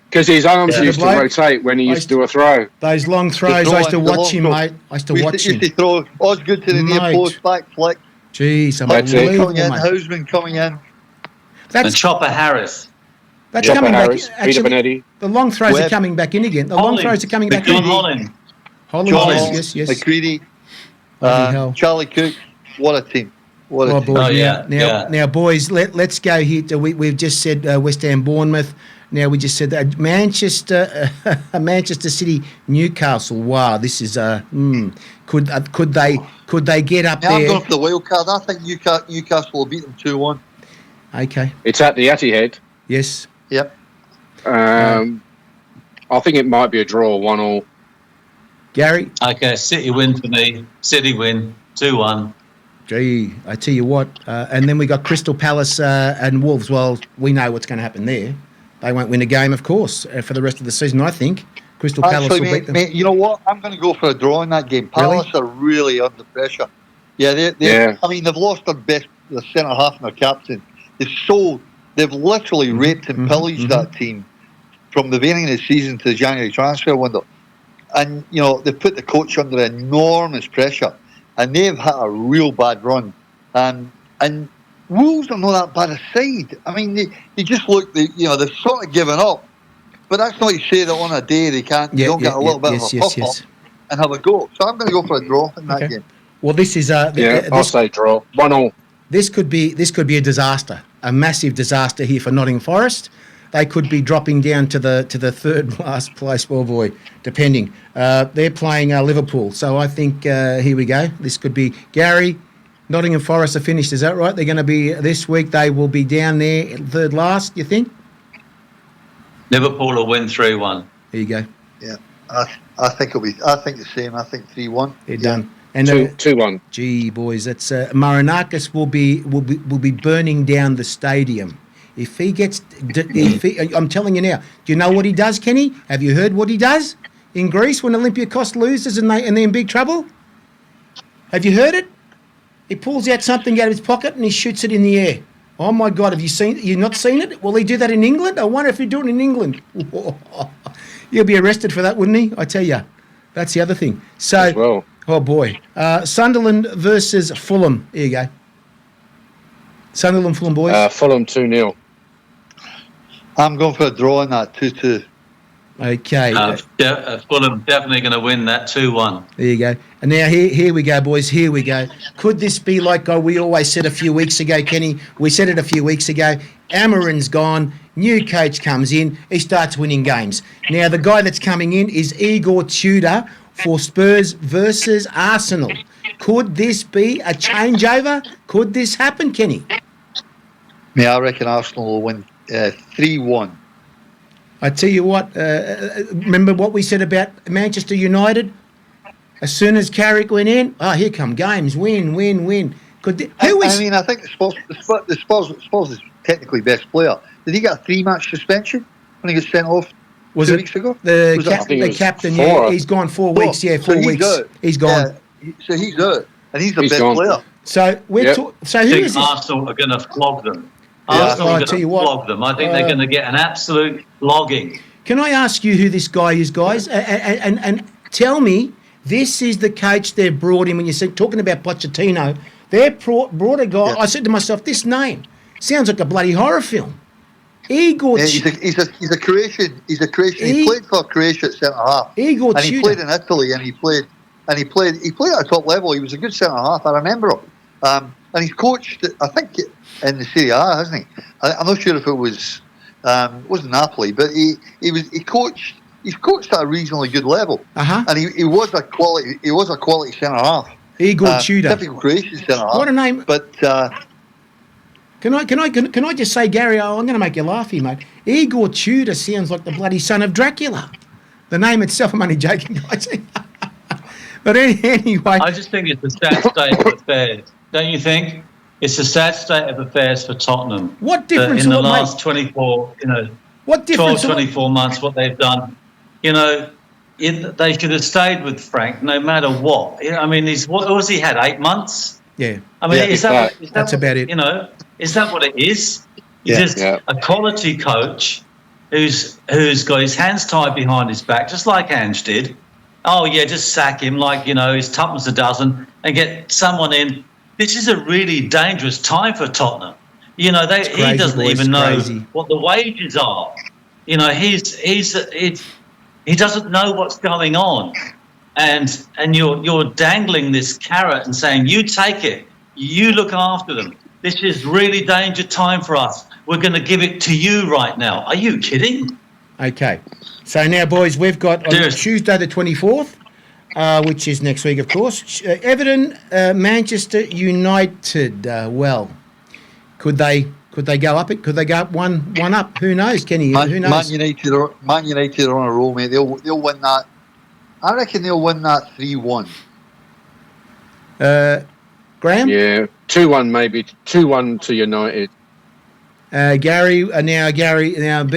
because his arms used to rotate when he used to do a throw. Those long throws. I used to watch him, mate. I used to watch him. Used to throw. All's good to the near post, back flick. Jeez, unbelievable, coming in, Houseman coming in. And Chopper Harris. That's Chopper coming Harris, back. Peter Actually, Benetti. the long throws are coming back in again. The long throws are coming back in. Holland. Yes. McCready. Hell. Charlie Cook. What a team. What a team. Boys, now, boys, let's go here. We've just said West Ham, Bournemouth. Now we just said that Manchester City, Newcastle. Wow, this is could they get up there? I'm going for the wild card. I think Newcastle will beat them 2-1. Okay. It's at the Etihad. Yes. Yep. I think it might be a draw, 1-1. Gary. Okay, City win for me. City win 2-1. Gee, I tell you what. And then we got Crystal Palace and Wolves. Well, we know what's going to happen there. They won't win a game, of course, for the rest of the season, I think. Crystal Palace will beat them. Mate, you know what? I'm going to go for a draw in that game. Palace are really under pressure. Yeah, I mean, they've lost their centre half and their captain. They've literally raped and pillaged that team from the beginning of the season to the January transfer window. And, they've put the coach under enormous pressure. And they've had a real bad run. And Wolves are not that bad a side. I mean, they just look, they've sort of given up. But that's not to say that on a day they can't, don't get a little bit of a pop-up and have a go. So I'm going to go for a draw in that game. Well, this is... I'll say draw. 1-1. This could be a disaster, a massive disaster here for Nottingham Forest. They could be dropping down to the third last place, boy, depending. They're playing Liverpool, so I think here we go. This could be Gary. Nottingham Forest are finished. Is that right? They're going to be this week. They will be down there third last. You think? Liverpool will win 3-1. There you go. Yeah, I think it'll be. I think the same. I think 3-1. They're done. And 2-1. Gee, boys, that's Marinakis will be burning down the stadium. If he gets, I'm telling you now. Do you know what he does, Kenny? Have you heard what he does in Greece when Olympiacos loses and they're in big trouble? Have you heard it? He pulls out something out of his pocket and he shoots it in the air. Oh my God! Have you seen? You not seen it? Will he do that in England? I wonder if he'd do it in England. He'll be arrested for that, wouldn't he? I tell you, that's the other thing. So, as well. Oh boy, Sunderland versus Fulham. Here you go. Sunderland, Fulham boys. Fulham 2-0. I'm going for a draw on that 2-2. Okay. Fulham definitely going to win that 2-1. There you go. And now here we go, boys. Here we go. Could this be like we always said a few weeks ago, Kenny? We said it a few weeks ago. Amarin's gone. New coach comes in. He starts winning games. Now, the guy that's coming in is Igor Tudor for Spurs versus Arsenal. Could this be a changeover? Could this happen, Kenny? Yeah, I reckon Arsenal will win 3-1. I tell you what, remember what we said about Manchester United? As soon as Carrick went in, here come games, win. I think the Spurs is technically best player. Did he get a 3-match suspension when he got sent off 2 weeks ago? The captain, he's gone 4 weeks. Yeah, 4 weeks. He's gone. So he's out, and he's the best player. So so who is this? Arsenal are going to flog them. Arsenal are going to flog them. I think they're going to get an absolute flogging. Can I ask you who this guy is, guys? And tell me, this is the coach they've brought in. When you're talking about Pochettino, they brought a guy. Yeah. I said to myself, this name sounds like a bloody horror film. Igor. Yeah, he's a Croatian. He's a Croatian. He played for Croatia at centre half. Igor and he played in Italy, and he played at a top level. He was a good centre half. I remember him. And he's coached, I think, in the Serie A, hasn't he? I'm not sure if it was wasn't Napoli, but he's coached at a reasonably good level. And he was a quality centre half. Igor Tudor, typical Croatian centre half. What a name! But can I just say, Gary? I'm going to make you laugh here, mate. Igor Tudor sounds like the bloody son of Dracula. The name itself, I'm only joking, guys. But anyway, I just think it's a sad state of affairs. Don't you think? It's a sad state of affairs for Tottenham. What difference in the last 24, what difference 12, 24 months, what they've done, they should have stayed with Frank no matter what. I mean, what was he had 8 months? Yeah. I mean, is that's about it. Is that what it is? He's just a quality coach who's got his hands tied behind his back, just like Ange did. Oh yeah, just sack him like he's tuppence a dozen and get someone in. This is a really dangerous time for Tottenham. He doesn't even know what the wages are. He doesn't know what's going on, and you're dangling this carrot and saying, you take it, you look after them. This is really danger time for us. We're going to give it to you right now. Are you kidding? Okay. So now, boys, we've got on Tuesday the 24th, which is next week, of course, Everton, Manchester United. Could they go up it? Could they go up one up? Who knows, Kenny? Who knows? Man United are on a roll, mate. They'll win that. I reckon they'll win that 3-1. Graham? Yeah, 2-1 maybe. 2-1 to United. Gary,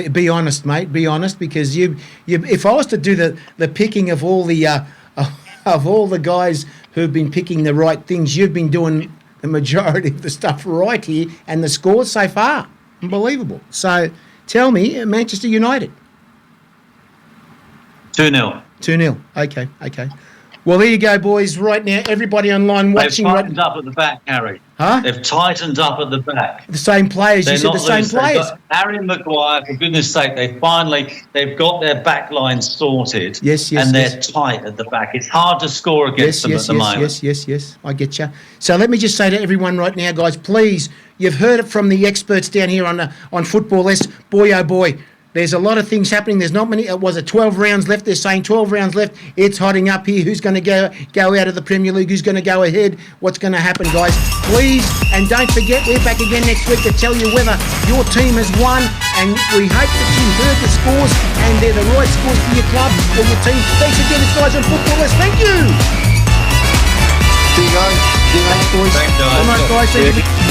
be honest, mate. Be honest, because you. If I was to do the picking of all the guys who've been picking the right things, you've been doing the majority of the stuff right here, and the scores so far, unbelievable. So, tell me, Manchester United. 2-0. 2-0. Okay. Well, there you go, boys. Right now, everybody online watching. They've tightened up at the back, Harry. Huh? They've tightened up at the back. The same players. They're you said the same players. Harry Maguire, for goodness sake, they've got their back line sorted. Yes. And they're tight at the back. It's hard to score against them at the moment. Yes. I get you. So let me just say to everyone right now, guys, please, you've heard it from the experts down here on Football S. Boy, oh boy. There's a lot of things happening. There's not many. It was 12 rounds left. They're saying 12 rounds left. It's hotting up here. Who's going to go out of the Premier League? Who's going to go ahead? What's going to happen, guys? Please, and don't forget, we're back again next week to tell you whether your team has won. And we hope that you heard the scores and they're the right scores for your club or your team. Thanks again, it's guys on Footballers. Thank you. See you guys. Thanks, boys. Thanks, guys. All right, guys.